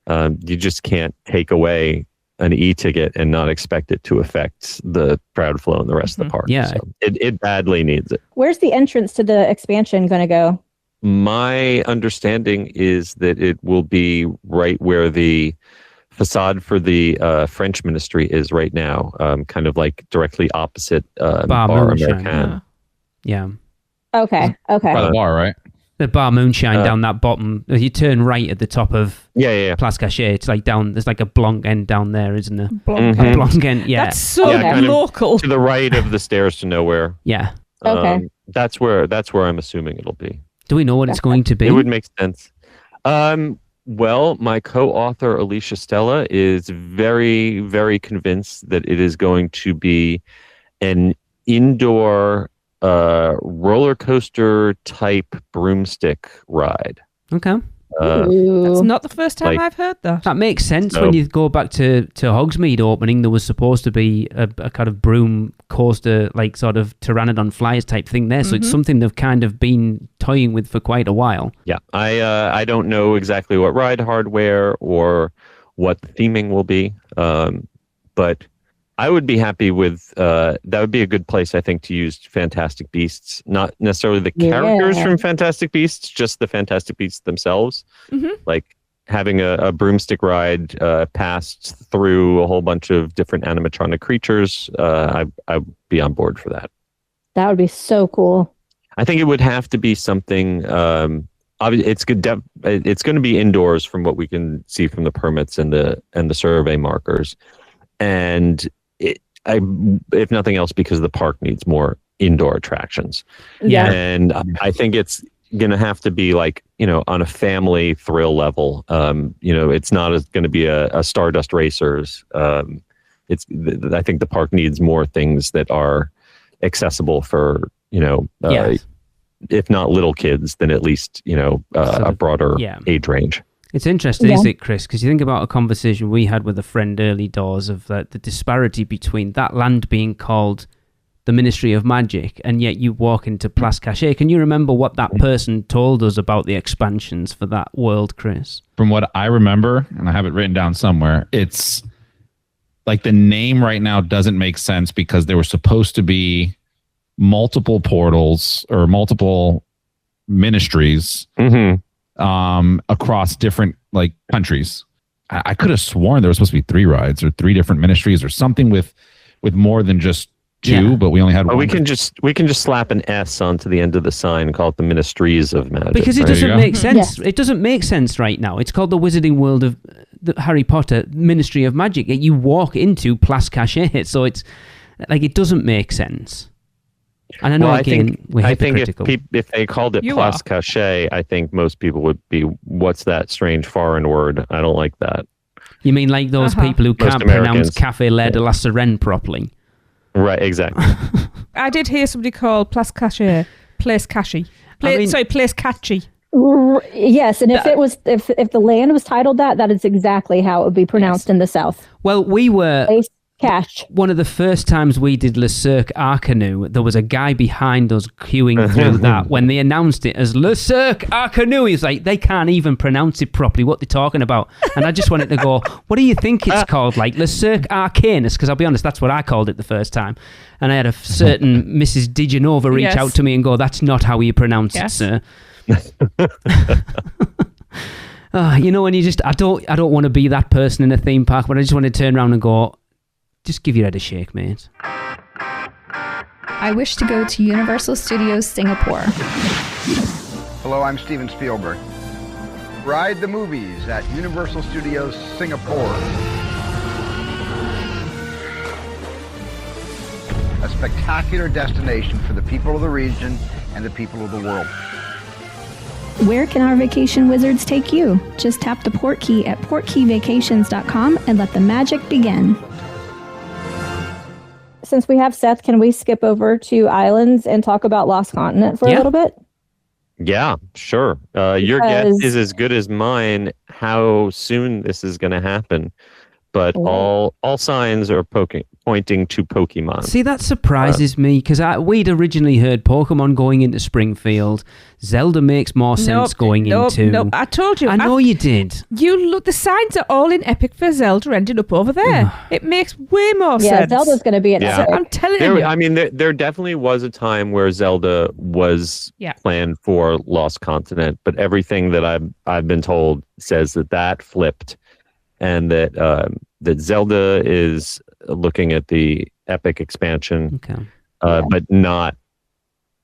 Speaker 3: you just can't take away an e-ticket and not expect it to affect the crowd flow in the rest of the park.
Speaker 2: Yeah.
Speaker 3: So it badly needs it.
Speaker 6: Where's the entrance to the expansion going to go?
Speaker 3: My understanding is that it will be right where the facade for the French ministry is right now, kind of like directly opposite Bar Americain.
Speaker 2: Yeah.
Speaker 6: Okay.
Speaker 4: By the bar, right?
Speaker 2: The Bar Moonshine down that bottom. You turn right at the top of Place Cachet. It's like down. There's like a blonde end down there, isn't there?
Speaker 5: A
Speaker 2: blonde end. Yeah.
Speaker 5: That's so local.
Speaker 3: To the right of the stairs to nowhere.
Speaker 2: Yeah.
Speaker 6: Okay.
Speaker 3: That's where I'm assuming it'll be.
Speaker 2: Do we know what it's going to be?
Speaker 3: It would make sense. Well, my co-author Alicia Stella is very, very convinced that it is going to be an indoor roller coaster type broomstick ride.
Speaker 2: Okay.
Speaker 5: That's not the first time I've heard that.
Speaker 2: That makes sense. When you go back to Hogsmeade opening, there was supposed to be a kind of broom coaster, like sort of Pteranodon Flyers type thing there. So it's something they've kind of been toying with for quite a while.
Speaker 3: Yeah, I don't know exactly what ride hardware or what the theming will be, but I would be happy with that. Would be a good place, I think, to use Fantastic Beasts. Not necessarily the characters from Fantastic Beasts, just the Fantastic Beasts themselves. Like having a broomstick ride passed through a whole bunch of different animatronic creatures. I'd be on board for that.
Speaker 6: That would be so cool.
Speaker 3: I think it would have to be something. It's good. It's going to be indoors, from what we can see from the permits and the survey markers, and if nothing else, because the park needs more indoor attractions.
Speaker 6: Yeah.
Speaker 3: And I think it's going to have to be like, on a family thrill level. It's not going to be a Stardust Racers. I think the park needs more things that are accessible for, if not little kids, then at least, a broader age range.
Speaker 2: It's interesting, isn't it, Chris? Because you think about a conversation we had with a friend early doors of the disparity between that land being called the Ministry of Magic, and yet you walk into Place Cachet. Can you remember what that person told us about the expansions for that world, Chris?
Speaker 4: From what I remember, and I have it written down somewhere, it's like the name right now doesn't make sense because there were supposed to be multiple portals or multiple ministries. Across different countries. I could have sworn there was supposed to be 3 rides or 3 different ministries or something with more than just 2, but we only had one.
Speaker 3: We can just slap an S onto the end of the sign and call it the Ministries of Magic.
Speaker 2: Because it doesn't make sense. It doesn't make sense right now. It's called the Wizarding World of Harry Potter Ministry of Magic. You walk into Place Cachet, so it's like it doesn't make sense. And I know we're hypocritical.
Speaker 3: If they called it Place Cachet, I think most people would be, what's that strange foreign word? I don't like that.
Speaker 2: You mean like those people who can't pronounce Café Lair de la Sirène properly?
Speaker 3: Right, exactly.
Speaker 5: I did hear somebody call Place Cachet Place Catchy. Place Catchy.
Speaker 6: Yes, and if the land was titled that is exactly how it would be pronounced in the South.
Speaker 2: Well, we were...
Speaker 6: Cash.
Speaker 2: One of the first times we did Le Cirque Arcanu, there was a guy behind us queuing through that. When they announced it as Le Cirque Arcanu, he was like, they can't even pronounce it properly, what they're talking about. And I just wanted to go, what do you think it's called? Like Le Cirque Arcanus? Because I'll be honest, that's what I called it the first time. And I had a certain Mrs. Digenova reach out to me and go, that's not how you pronounce it, sir. When you just, I don't want to be that person in a theme park, but I just want to turn around and go, just give your head a shake, mate.
Speaker 8: I wish to go to Universal Studios Singapore.
Speaker 9: Hello, I'm Steven Spielberg. Ride the movies at Universal Studios Singapore. A spectacular destination for the people of the region and the people of the world.
Speaker 8: Where can our vacation wizards take you? Just tap the port key at portkeyvacations.com and let the magic begin.
Speaker 6: Since we have Seth, can we skip over to islands and talk about Lost Continent for a little bit?
Speaker 3: Yeah, sure. Your guess is as good as mine how soon this is going to happen. But all signs are pointing to Pokemon.
Speaker 2: See, that surprises me because we'd originally heard Pokemon going into Springfield. Zelda makes more sense going into.
Speaker 5: Nope, I told you.
Speaker 2: I know you did.
Speaker 5: You look, the signs are all in Epic for Zelda ending up over there. It makes way more sense.
Speaker 6: Yeah, Zelda's going to be at Epic.
Speaker 5: I'm telling you.
Speaker 3: I mean, there definitely was a time where Zelda was planned for Lost Continent, but everything that I've been told says that flipped. And that Zelda is looking at the Epic expansion, but not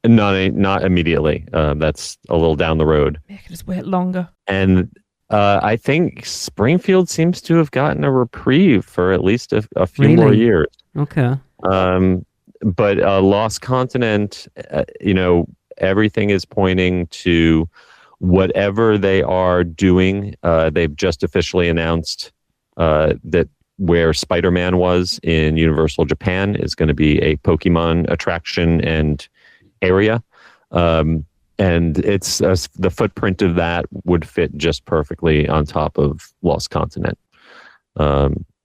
Speaker 3: immediately. That's a little down the road.
Speaker 5: Make us wait longer.
Speaker 3: And I think Springfield seems to have gotten a reprieve for at least a few more years.
Speaker 2: Okay.
Speaker 3: But Lost Continent, everything is pointing to whatever they are doing. They've just officially announced that where Spider-Man was in Universal Japan is going to be a Pokemon attraction and area. And it's the footprint of that would fit just perfectly on top of Lost Continent.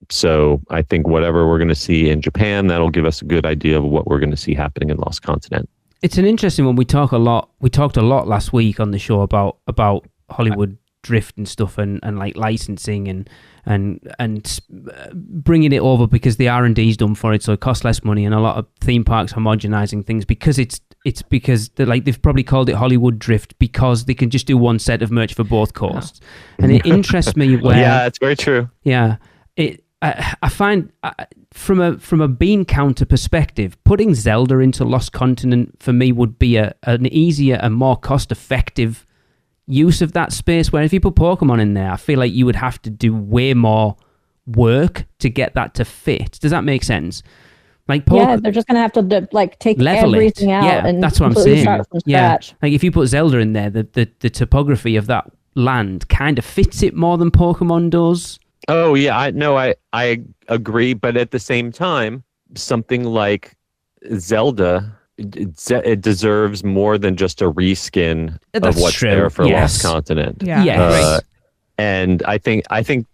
Speaker 3: So I think whatever we're going to see in Japan, that'll give us a good idea of what we're going to see happening in Lost Continent.
Speaker 2: It's an interesting one. We talked a lot last week on the show about Hollywood drift and stuff and like licensing and bringing it over because the R&D's done for it, so it costs less money, and a lot of theme parks homogenizing things because it's because they've probably called it Hollywood drift because they can just do one set of merch for both coasts. And it interests me where
Speaker 3: it's very true.
Speaker 2: I find from a bean counter perspective, putting Zelda into Lost Continent for me would be an easier and more cost-effective use of that space. Where if you put Pokemon in there, I feel like you would have to do way more work to get that to fit. Does that make sense? Like
Speaker 6: they're just gonna have to take everything out and
Speaker 2: that's what I'm saying.
Speaker 6: Start from scratch.
Speaker 2: Like if you put Zelda in there, the topography of that land kind of fits it more than Pokemon does.
Speaker 3: Oh yeah, I agree, but at the same time, something like Zelda, it deserves more than just a reskin of what's there for Lost Continent. And I think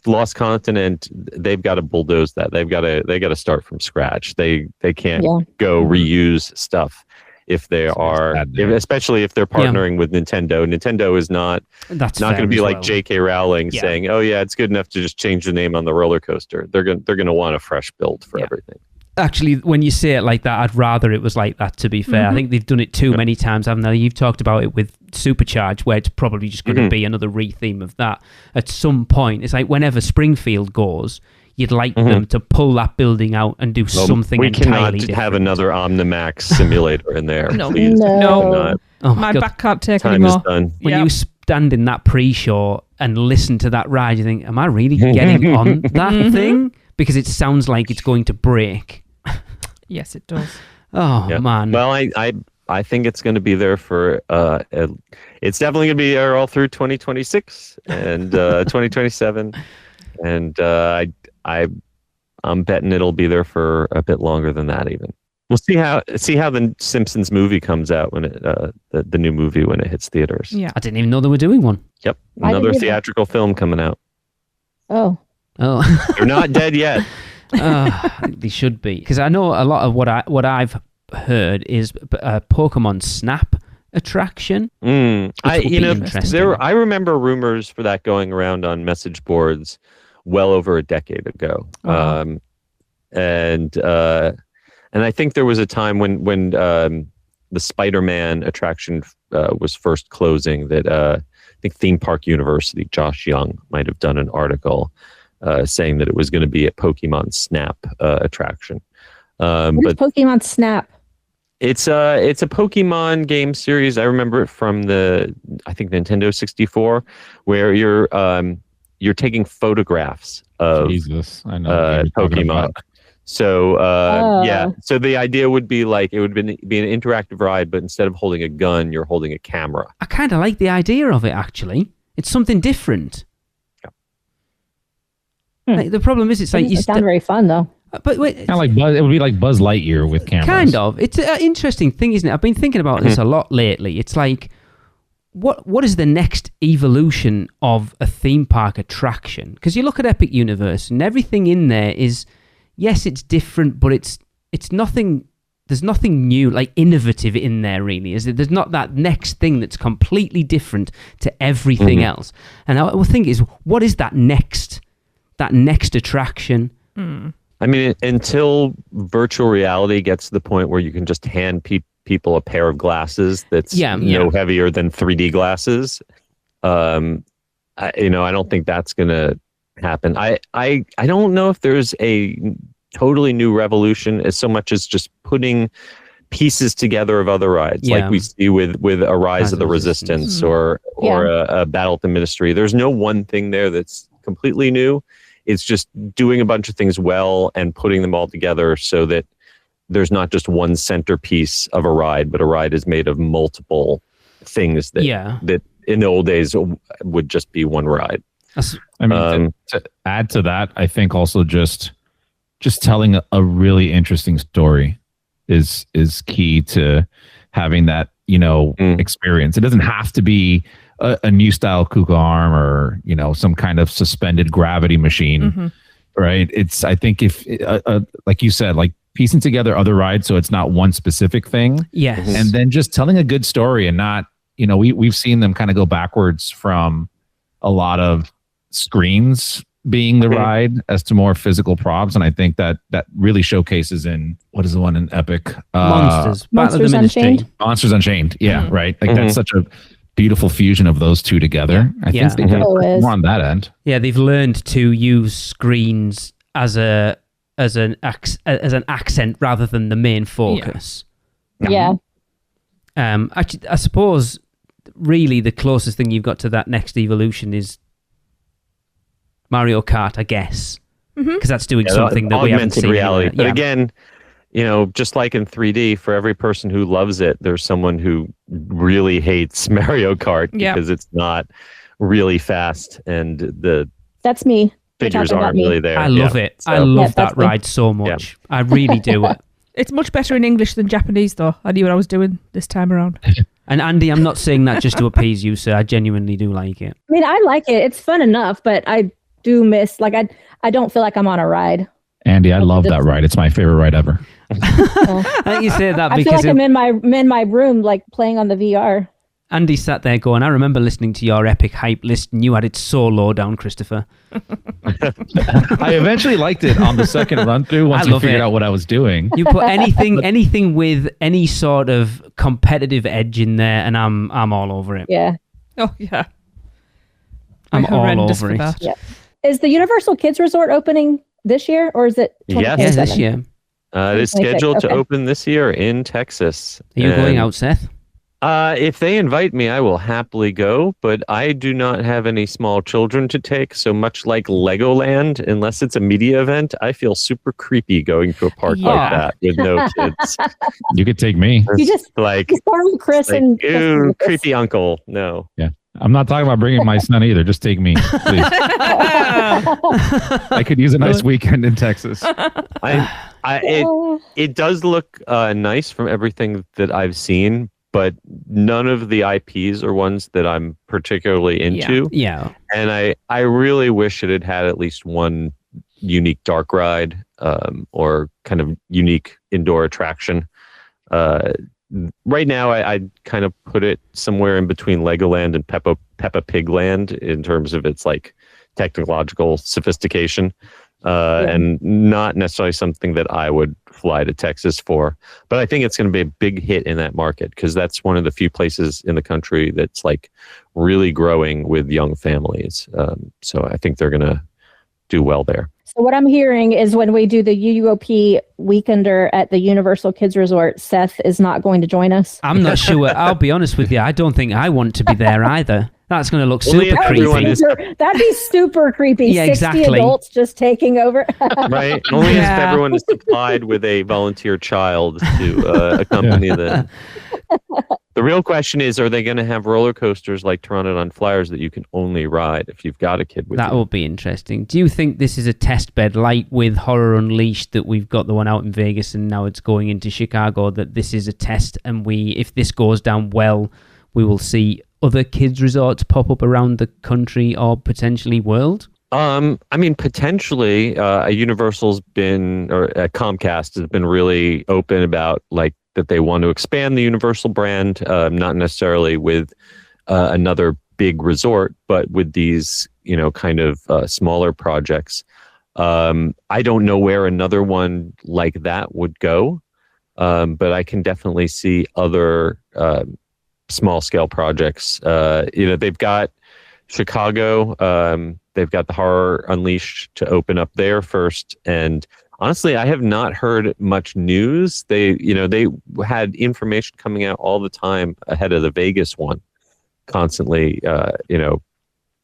Speaker 3: Lost Continent, they've got to bulldoze that. They got to start from scratch. They can't go reuse stuff if they especially if they're partnering with Nintendo. Nintendo is not going to be like J.K. Rowling saying, "Oh yeah, it's good enough to just change the name on the roller coaster." They're going to want a fresh build for everything.
Speaker 2: Actually, when you say it like that, I'd rather it was like that, to be fair. I think they've done it too many times, haven't they? You've talked about it with Supercharge, where it's probably just going to be another re-theme of that. At some point, it's like whenever Springfield goes, you'd like them to pull that building out and do something entirely different. We cannot have
Speaker 3: another Omnimax simulator in there.
Speaker 5: No.
Speaker 3: Please.
Speaker 5: No. Oh my back can't take anymore.
Speaker 3: Time is done.
Speaker 2: When you stand in that pre-show and listen to that ride, you think, am I really getting on that thing? Because it sounds like it's going to break.
Speaker 5: Yes, it does.
Speaker 2: Oh, man.
Speaker 3: Well, I think it's going to be there for, it's definitely going to be there all through 2026 and 2027. And I'm betting it'll be there for a bit longer than that even. We'll see how the Simpsons movie comes out when it the new movie when it hits theaters.
Speaker 2: Yeah, I didn't even know they were doing one.
Speaker 3: Yep, another theatrical film coming out.
Speaker 6: Oh,
Speaker 3: you're not dead yet.
Speaker 2: They should be, because I know a lot of what I've heard is a Pokemon Snap attraction.
Speaker 3: I remember rumors for that going around on message boards well over a decade ago. And I think there was a time when the Spider-Man attraction was first closing that I think Theme Park University, Josh Young, might have done an article saying that it was going to be a Pokemon Snap attraction.
Speaker 6: What is Pokemon Snap?
Speaker 3: It's a Pokemon game series. I remember it from I think Nintendo 64, where you're taking photographs of Pokemon. So so the idea would be like it would be an interactive ride, but instead of holding a gun, you're holding a camera.
Speaker 2: I kind of like the idea of it. Actually, it's something different. Like, the problem is, it's like
Speaker 6: it sounds very fun though.
Speaker 2: But wait,
Speaker 4: kind of like it would be like Buzz Lightyear with cameras.
Speaker 2: Kind of. It's an interesting thing, isn't it? I've been thinking about this a lot lately. It's like, what is the next evolution of a theme park attraction? Because you look at Epic Universe and everything in there is, yes, it's different, but it's nothing. There's nothing new, like innovative in there, really. There's not that next thing that's completely different to everything else. And I think is, what is that next attraction?
Speaker 3: I mean, until virtual reality gets to the point where you can just hand people a pair of glasses that's no heavier than 3D glasses, I don't think that's going to happen. I don't know if there's a totally new revolution as so much as just putting pieces together of other rides, like we see with a Rise of the Resistance or a Battle at the Ministry. There's no one thing there that's completely new. It's just doing a bunch of things well and putting them all together so that there's not just one centerpiece of a ride, but a ride is made of multiple things that in the old days would just be one ride.
Speaker 4: I mean, to add to that, I think also just telling a really interesting story is key to having that, experience. It doesn't have to be a new style Kuka arm or, some kind of suspended gravity machine, right? I think if, like you said, like piecing together other rides so it's not one specific thing.
Speaker 2: Yes.
Speaker 4: And then just telling a good story and not, we've seen them kind of go backwards from a lot of screens being the ride as to more physical props. And I think that really showcases in, what is the one in Epic?
Speaker 6: Monsters Unchained.
Speaker 4: Monsters Unchained. Yeah, right. Like that's such a beautiful fusion of those two together. I think they got more on that end.
Speaker 2: Yeah, they've learned to use screens as an accent rather than the main focus.
Speaker 6: Yeah.
Speaker 2: Actually, I suppose really the closest thing you've got to that next evolution is Mario Kart, I guess, because that's doing something that we haven't seen.
Speaker 3: Reality. But again, just like in 3D, for every person who loves it, there's someone who really hates Mario Kart because it's not really fast and
Speaker 6: that's me.
Speaker 3: Figures aren't really there.
Speaker 2: I love it. So, I love that ride so much. I really do.
Speaker 5: It's much better in English than Japanese, though. I knew what I was doing this time around.
Speaker 2: And Andy, I'm not saying that just to appease you, sir. I genuinely do like it.
Speaker 6: I mean, I like it. It's fun enough, but I do miss, I don't feel like I'm on a ride.
Speaker 4: Andy, I love that ride. It's my favorite ride ever.
Speaker 2: I think you say that because
Speaker 6: I feel like I'm in my room, like playing on the VR.
Speaker 2: Andy sat there going, I remember listening to your epic hype list and you had it so low down, Christopher.
Speaker 4: I eventually liked it on the second run through once I figured out what I was doing.
Speaker 2: You put anything with any sort of competitive edge in there and I'm all over it.
Speaker 6: Yeah.
Speaker 5: Oh, yeah.
Speaker 2: I'm all over it.
Speaker 6: Yeah. Is the Universal Kids Resort opening this year or is it 2027?
Speaker 2: Yes, this year.
Speaker 3: It is scheduled to open this year in Texas.
Speaker 2: Are you going out, Seth?
Speaker 3: If they invite me, I will happily go, but I do not have any small children to take. So much like Legoland, unless it's a media event, I feel super creepy going to a park like that with no kids.
Speaker 4: You could take me.
Speaker 6: You just borrow Chris and
Speaker 3: ooh, creepy uncle. No.
Speaker 4: Yeah. I'm not talking about bringing my son either. Just take me, please. I could use a nice weekend in Texas.
Speaker 3: It does look nice from everything that I've seen, but none of the IPs are ones that I'm particularly into.
Speaker 2: Yeah.
Speaker 3: And I really wish it had at least one unique dark ride. or kind of unique indoor attraction. Right now, I'd kind of put it somewhere in between Legoland and Peppa Pig Land in terms of its like technological sophistication, and not necessarily something that I would fly to Texas for. But I think it's going to be a big hit in that market because that's one of the few places in the country that's like really growing with young families. So I think they're going to do well there.
Speaker 6: So what I'm hearing is when we do the UUOP weekender at the Universal Kids Resort, Seth is not going to join us.
Speaker 2: I'm not sure. I'll be honest with you. I don't think I want to be there either. That's going to look super creepy.
Speaker 6: That'd be super creepy.
Speaker 2: Yeah,
Speaker 6: 60
Speaker 2: exactly.
Speaker 6: adults just taking over.
Speaker 3: Right. Only if everyone is supplied with a volunteer child to accompany them. The real question is, are they going to have roller coasters like Pteranodon Flyers that you can only ride if you've got a kid with you?
Speaker 2: That will be interesting. Do you think this is a test bed like with Horror Unleashed, that we've got the one out in Vegas and now it's going into Chicago, that this is a test and if this goes down well, we will see other kids resorts pop up around the country or potentially world?
Speaker 3: I mean, potentially, Universal's been, or Comcast has been really open about like that they want to expand the Universal brand, not necessarily with another big resort, but with these, kind of smaller projects. I don't know where another one like that would go, but I can definitely see other small scale projects. They've got Chicago, they've got the Horror Unleashed to open up there first. And honestly, I have not heard much news. They had information coming out all the time ahead of the Vegas one, constantly,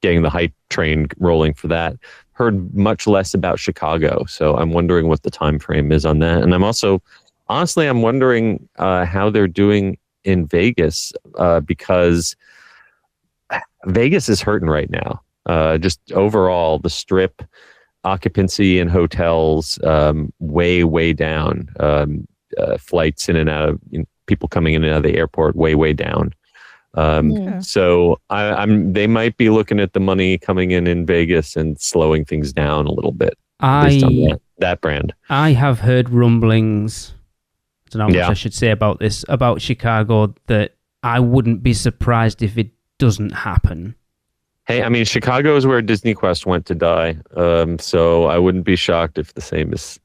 Speaker 3: getting the hype train rolling for that. Heard much less about Chicago. So I'm wondering what the time frame is on that. And I'm also, honestly, I'm wondering how they're doing in Vegas, because Vegas is hurting right now. Just overall, the Strip occupancy in hotels way down. Flights in and out of people coming in and out of the airport way down. So they might be looking at the money coming in Vegas and slowing things down a little bit based on that brand.
Speaker 2: I have heard rumblings. I don't know what I should say about this, about Chicago, that I wouldn't be surprised if it doesn't happen.
Speaker 3: Hey, I mean, Chicago is where Disney Quest went to die. So I wouldn't be shocked if the same is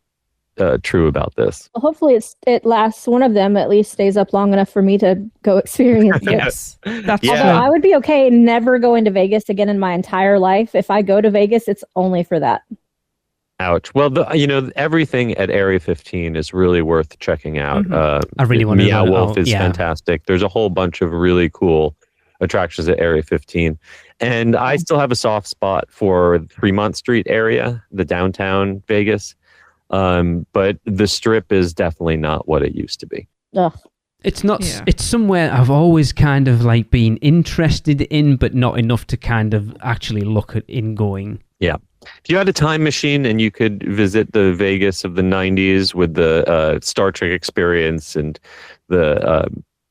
Speaker 3: true about this.
Speaker 6: Well, hopefully it lasts. One of them at least stays up long enough for me to go experience it.
Speaker 5: Yes. That's
Speaker 6: Although I would be okay never going to Vegas again in my entire life. If I go to Vegas, it's only for that.
Speaker 3: Ouch. Well, everything at Area 15 is really worth checking out.
Speaker 2: I really want to
Speaker 3: Meow Wolf is fantastic. There's a whole bunch of really cool attractions at Area 15. And I still have a soft spot for Fremont Street area, the downtown Vegas. But the Strip is definitely not what it used to be.
Speaker 6: Ugh.
Speaker 2: It's not. Yeah. It's somewhere I've always kind of like been interested in, but not enough to kind of actually look at going.
Speaker 3: Yeah. If you had a time machine and you could visit the Vegas of the 90s with the Star Trek experience and the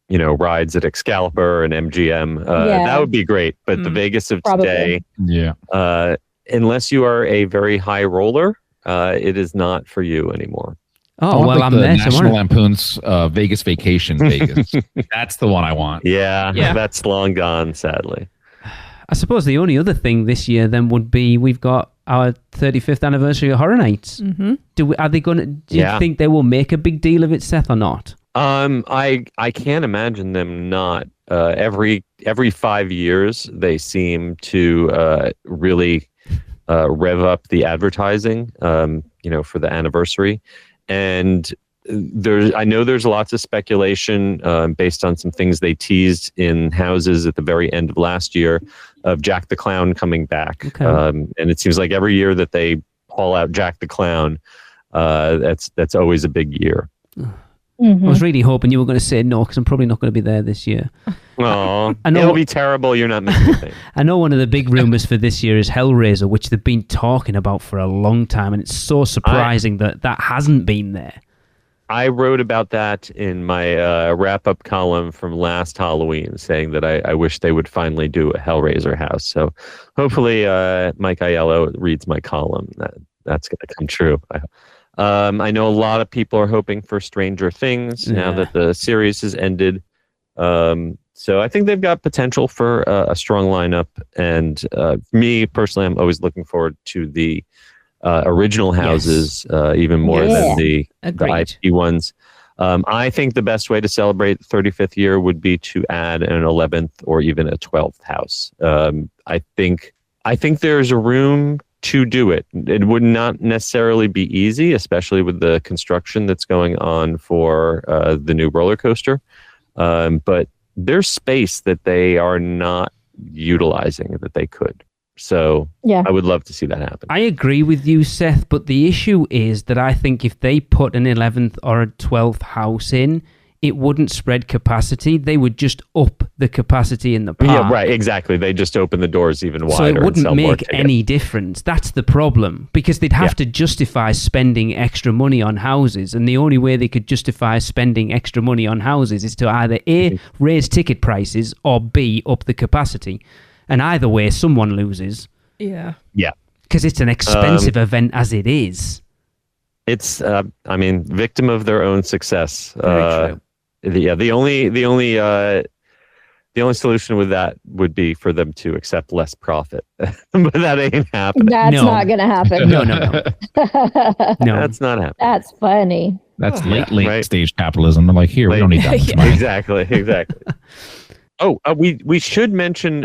Speaker 3: rides at Excalibur and MGM, that would be great. But the Vegas of today, unless you are a very high roller, it is not for you anymore.
Speaker 2: Oh, well, I'm there.
Speaker 4: National Lampoon's Vegas Vacations Vegas. That's the one I want.
Speaker 3: Yeah, that's long gone, sadly.
Speaker 2: I suppose the only other thing this year then would be we've got our 35th anniversary of Horror Nights. Mm-hmm. Do you think they will make a big deal of it, Seth, or not?
Speaker 3: I can't imagine them not. Every 5 years, they seem to really rev up the advertising, for the anniversary. And I know there's lots of speculation based on some things they teased in houses at the very end of last year of Jack the Clown coming back. Okay. And it seems like every year that they haul out Jack the Clown, that's always a big year.
Speaker 2: Mm-hmm. I was really hoping you were going to say no, because I'm probably not going to be there this year.
Speaker 3: Oh, it'll be terrible. You're not missing a thing.
Speaker 2: I know one of the big rumors for this year is Hellraiser, which they've been talking about for a long time, and it's so surprising that hasn't been there.
Speaker 3: I wrote about that in my wrap-up column from last Halloween, saying that I wish they would finally do a Hellraiser house. So hopefully Mike Aiello reads my column. That's going to come true. I know a lot of people are hoping for Stranger Things now that the series has ended. So I think they've got potential for a strong lineup. And me personally, I'm always looking forward to the original houses even more than the IP ones. I think the best way to celebrate the 35th year would be to add an 11th or even a 12th house. I think there's a room to do it. It would not necessarily be easy, especially with the construction that's going on for the new roller coaster. But there's space that they are not utilizing that they could. So I would love to see that happen.
Speaker 2: I agree with you, Seth, but the issue is that I think if they put an 11th or a 12th house in, it wouldn't spread capacity. They would just up the capacity in the park.
Speaker 3: Yeah, right, exactly. They just open the doors even wider.
Speaker 2: So it wouldn't make any difference. That's the problem. Because they'd have to justify spending extra money on houses. And the only way they could justify spending extra money on houses is to either A, raise ticket prices, or B, up the capacity. And either way, someone loses.
Speaker 5: Yeah.
Speaker 3: Yeah.
Speaker 2: Because it's an expensive event as it is.
Speaker 3: It's, victim of their own success.
Speaker 2: Very true.
Speaker 3: The only solution with that would be for them to accept less profit, but that ain't happening.
Speaker 6: That's not going to happen.
Speaker 2: No.
Speaker 3: That's not happening.
Speaker 6: That's funny.
Speaker 4: That's late stage capitalism. They're like, here, we don't need that much money.
Speaker 3: Exactly. We should mention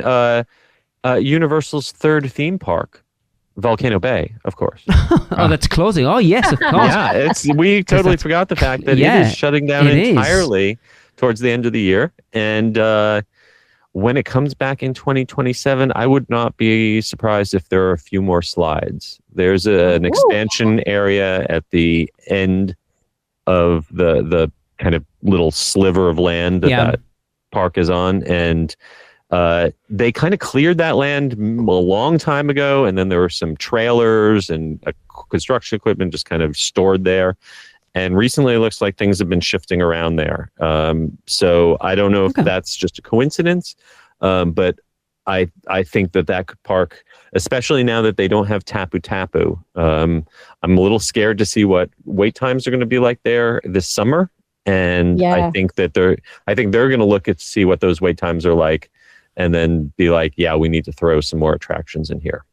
Speaker 3: Universal's third theme park, Volcano Bay, of course.
Speaker 2: That's closing. Oh, yes, of course.
Speaker 3: Yeah, we totally forgot the fact that it is shutting down entirely towards the end of the year. And when it comes back in 2027, I would not be surprised if there are a few more slides. There's an expansion area at the end of the kind of little sliver of land that park is on. And they kind of cleared that land a long time ago, and then there were some trailers and construction equipment just kind of stored there. And recently, it looks like things have been shifting around there. So I don't know if that's just a coincidence, but I think that park, especially now that they don't have Tapu Tapu, I'm a little scared to see what wait times are going to be like there this summer. And I think they're going to look at see what those wait times are like, and then be like, yeah, we need to throw some more attractions in here.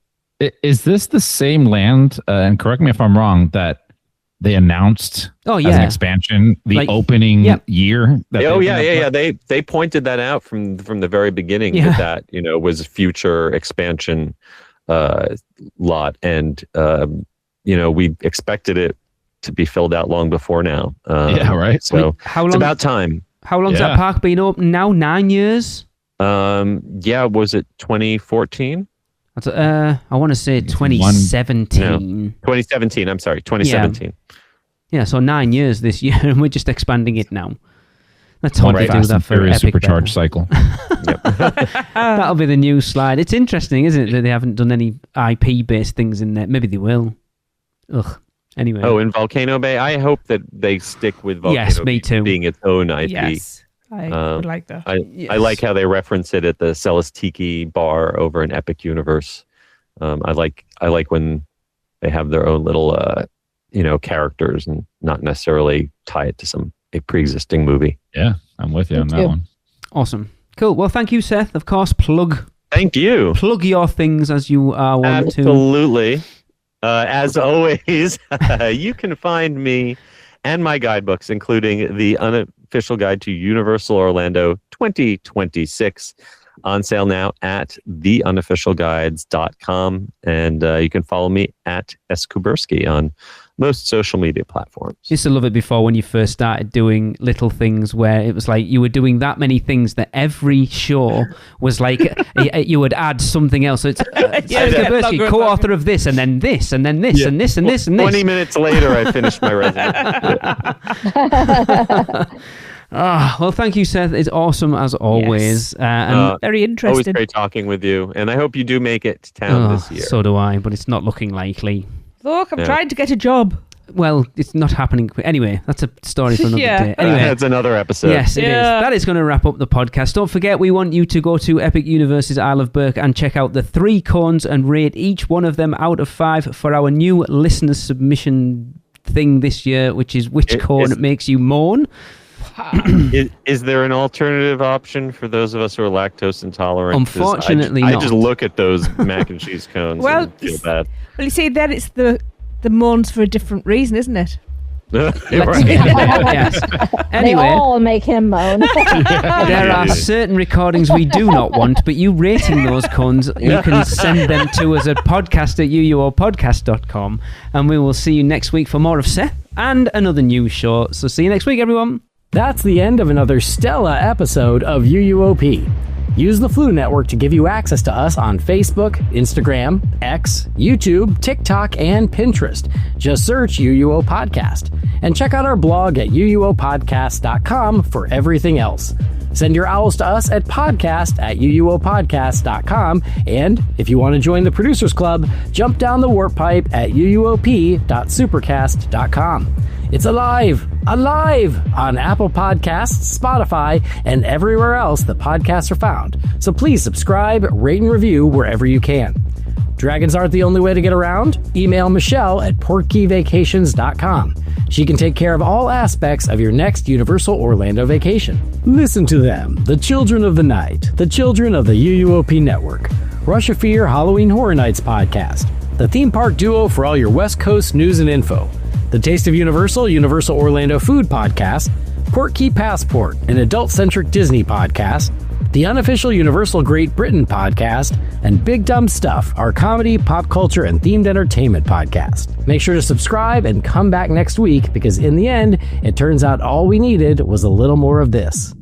Speaker 4: Is this the same land? And correct me if I'm wrong, that they announced as an expansion opening year?
Speaker 3: They pointed that out from the very beginning that was a future expansion lot, and we expected it to be filled out long before now. So it's about time.
Speaker 2: How long's that park been open now? 9 years?
Speaker 3: Was it 2014?
Speaker 2: I want to say 2017.
Speaker 3: No, 2017. I'm sorry, 2017.
Speaker 2: Yeah, so 9 years this year, and we're just expanding it now. Let's hope they do that for
Speaker 4: a
Speaker 2: Epic
Speaker 4: supercharged cycle.
Speaker 2: That'll be the new slide. It's interesting, isn't it, that they haven't done any IP-based things in there. Maybe they will. Ugh. Anyway.
Speaker 3: Oh, in Volcano Bay, I hope that they stick with Volcano Bay being its own IP.
Speaker 5: Yes. I would like that.
Speaker 3: I like how they reference it at the Celis Tiki bar over in Epic Universe. I like when they have their own little characters and not necessarily tie it to a pre-existing movie.
Speaker 4: Yeah, I'm with you on that one.
Speaker 2: Awesome. Cool. Well, thank you, Seth. Of course,
Speaker 3: Thank you.
Speaker 2: Plug your things as you want to.
Speaker 3: Absolutely. As always, you can find me and my guidebooks, including the unofficial guide to Universal Orlando 2026, on sale now at theunofficialguides.com. And you can follow me at Seth Kubersky on most social media platforms.
Speaker 2: Used to love it before when you first started doing little things where it was like you were doing that many things that every show was like you would add something else. So it's Seth Kubersky, co-author of this, and then this, and then this, and this, and this, and this.
Speaker 3: 20 minutes later, I finished my resume.
Speaker 2: Well, thank you, Seth. It's awesome as always.
Speaker 5: And very interesting.
Speaker 3: Always great talking with you. And I hope you do make it to town this year.
Speaker 2: So do I, but it's not looking likely.
Speaker 5: Look, I'm trying to get a job.
Speaker 2: Well, it's not happening. Anyway, that's a story for another day. Anyway,
Speaker 3: that's another episode.
Speaker 2: Yes, it is. That is going to wrap up the podcast. Don't forget, we want you to go to Epic Universe's Isle of Berk and check out the 3 cones and rate each one of them out of 5 for our new listener submission thing this year, which is which corn makes you mourn.
Speaker 3: Is there an alternative option for those of us who are lactose intolerant?
Speaker 2: Unfortunately, not.
Speaker 3: I just look at those mac and cheese cones and feel bad.
Speaker 5: Well, you see, then it's the mourns for a different reason, isn't it?
Speaker 2: Yes. Anyway,
Speaker 6: they all make him moan.
Speaker 2: There are certain recordings we do not want, but you rating those cones, you can send them to us at podcast@uuopodcast.com, and we will see you next week for more of Seth and another news show. So see you next week, everyone.
Speaker 10: That's the end of another Stella episode of UUOP. Use the Flu Network to give you access to us on Facebook, Instagram, X, YouTube, TikTok, and Pinterest. Just search UUO Podcast. And check out our blog at uuopodcast.com for everything else. Send your owls to us at podcast@uuopodcast.com. And if you want to join the Producers Club, jump down the warp pipe at uuop.supercast.com. It's alive on Apple Podcasts, Spotify, and everywhere else that podcasts are found. So please subscribe, rate, and review wherever you can. Dragons aren't the only way to get around. Email Michelle at portkeyvacations.com. She can take care of all aspects of your next Universal Orlando vacation. Listen to them, the children of the night, the children of the UUOP network. Rush of Fear Halloween Horror Nights podcast, the theme park duo for all your West Coast news and info. The Taste of Universal, Universal Orlando Food Podcast, Portkey Passport, an adult-centric Disney podcast, the unofficial Universal Great Britain podcast, and Big Dumb Stuff, our comedy, pop culture, and themed entertainment podcast. Make sure to subscribe and come back next week, because in the end, it turns out all we needed was a little more of this.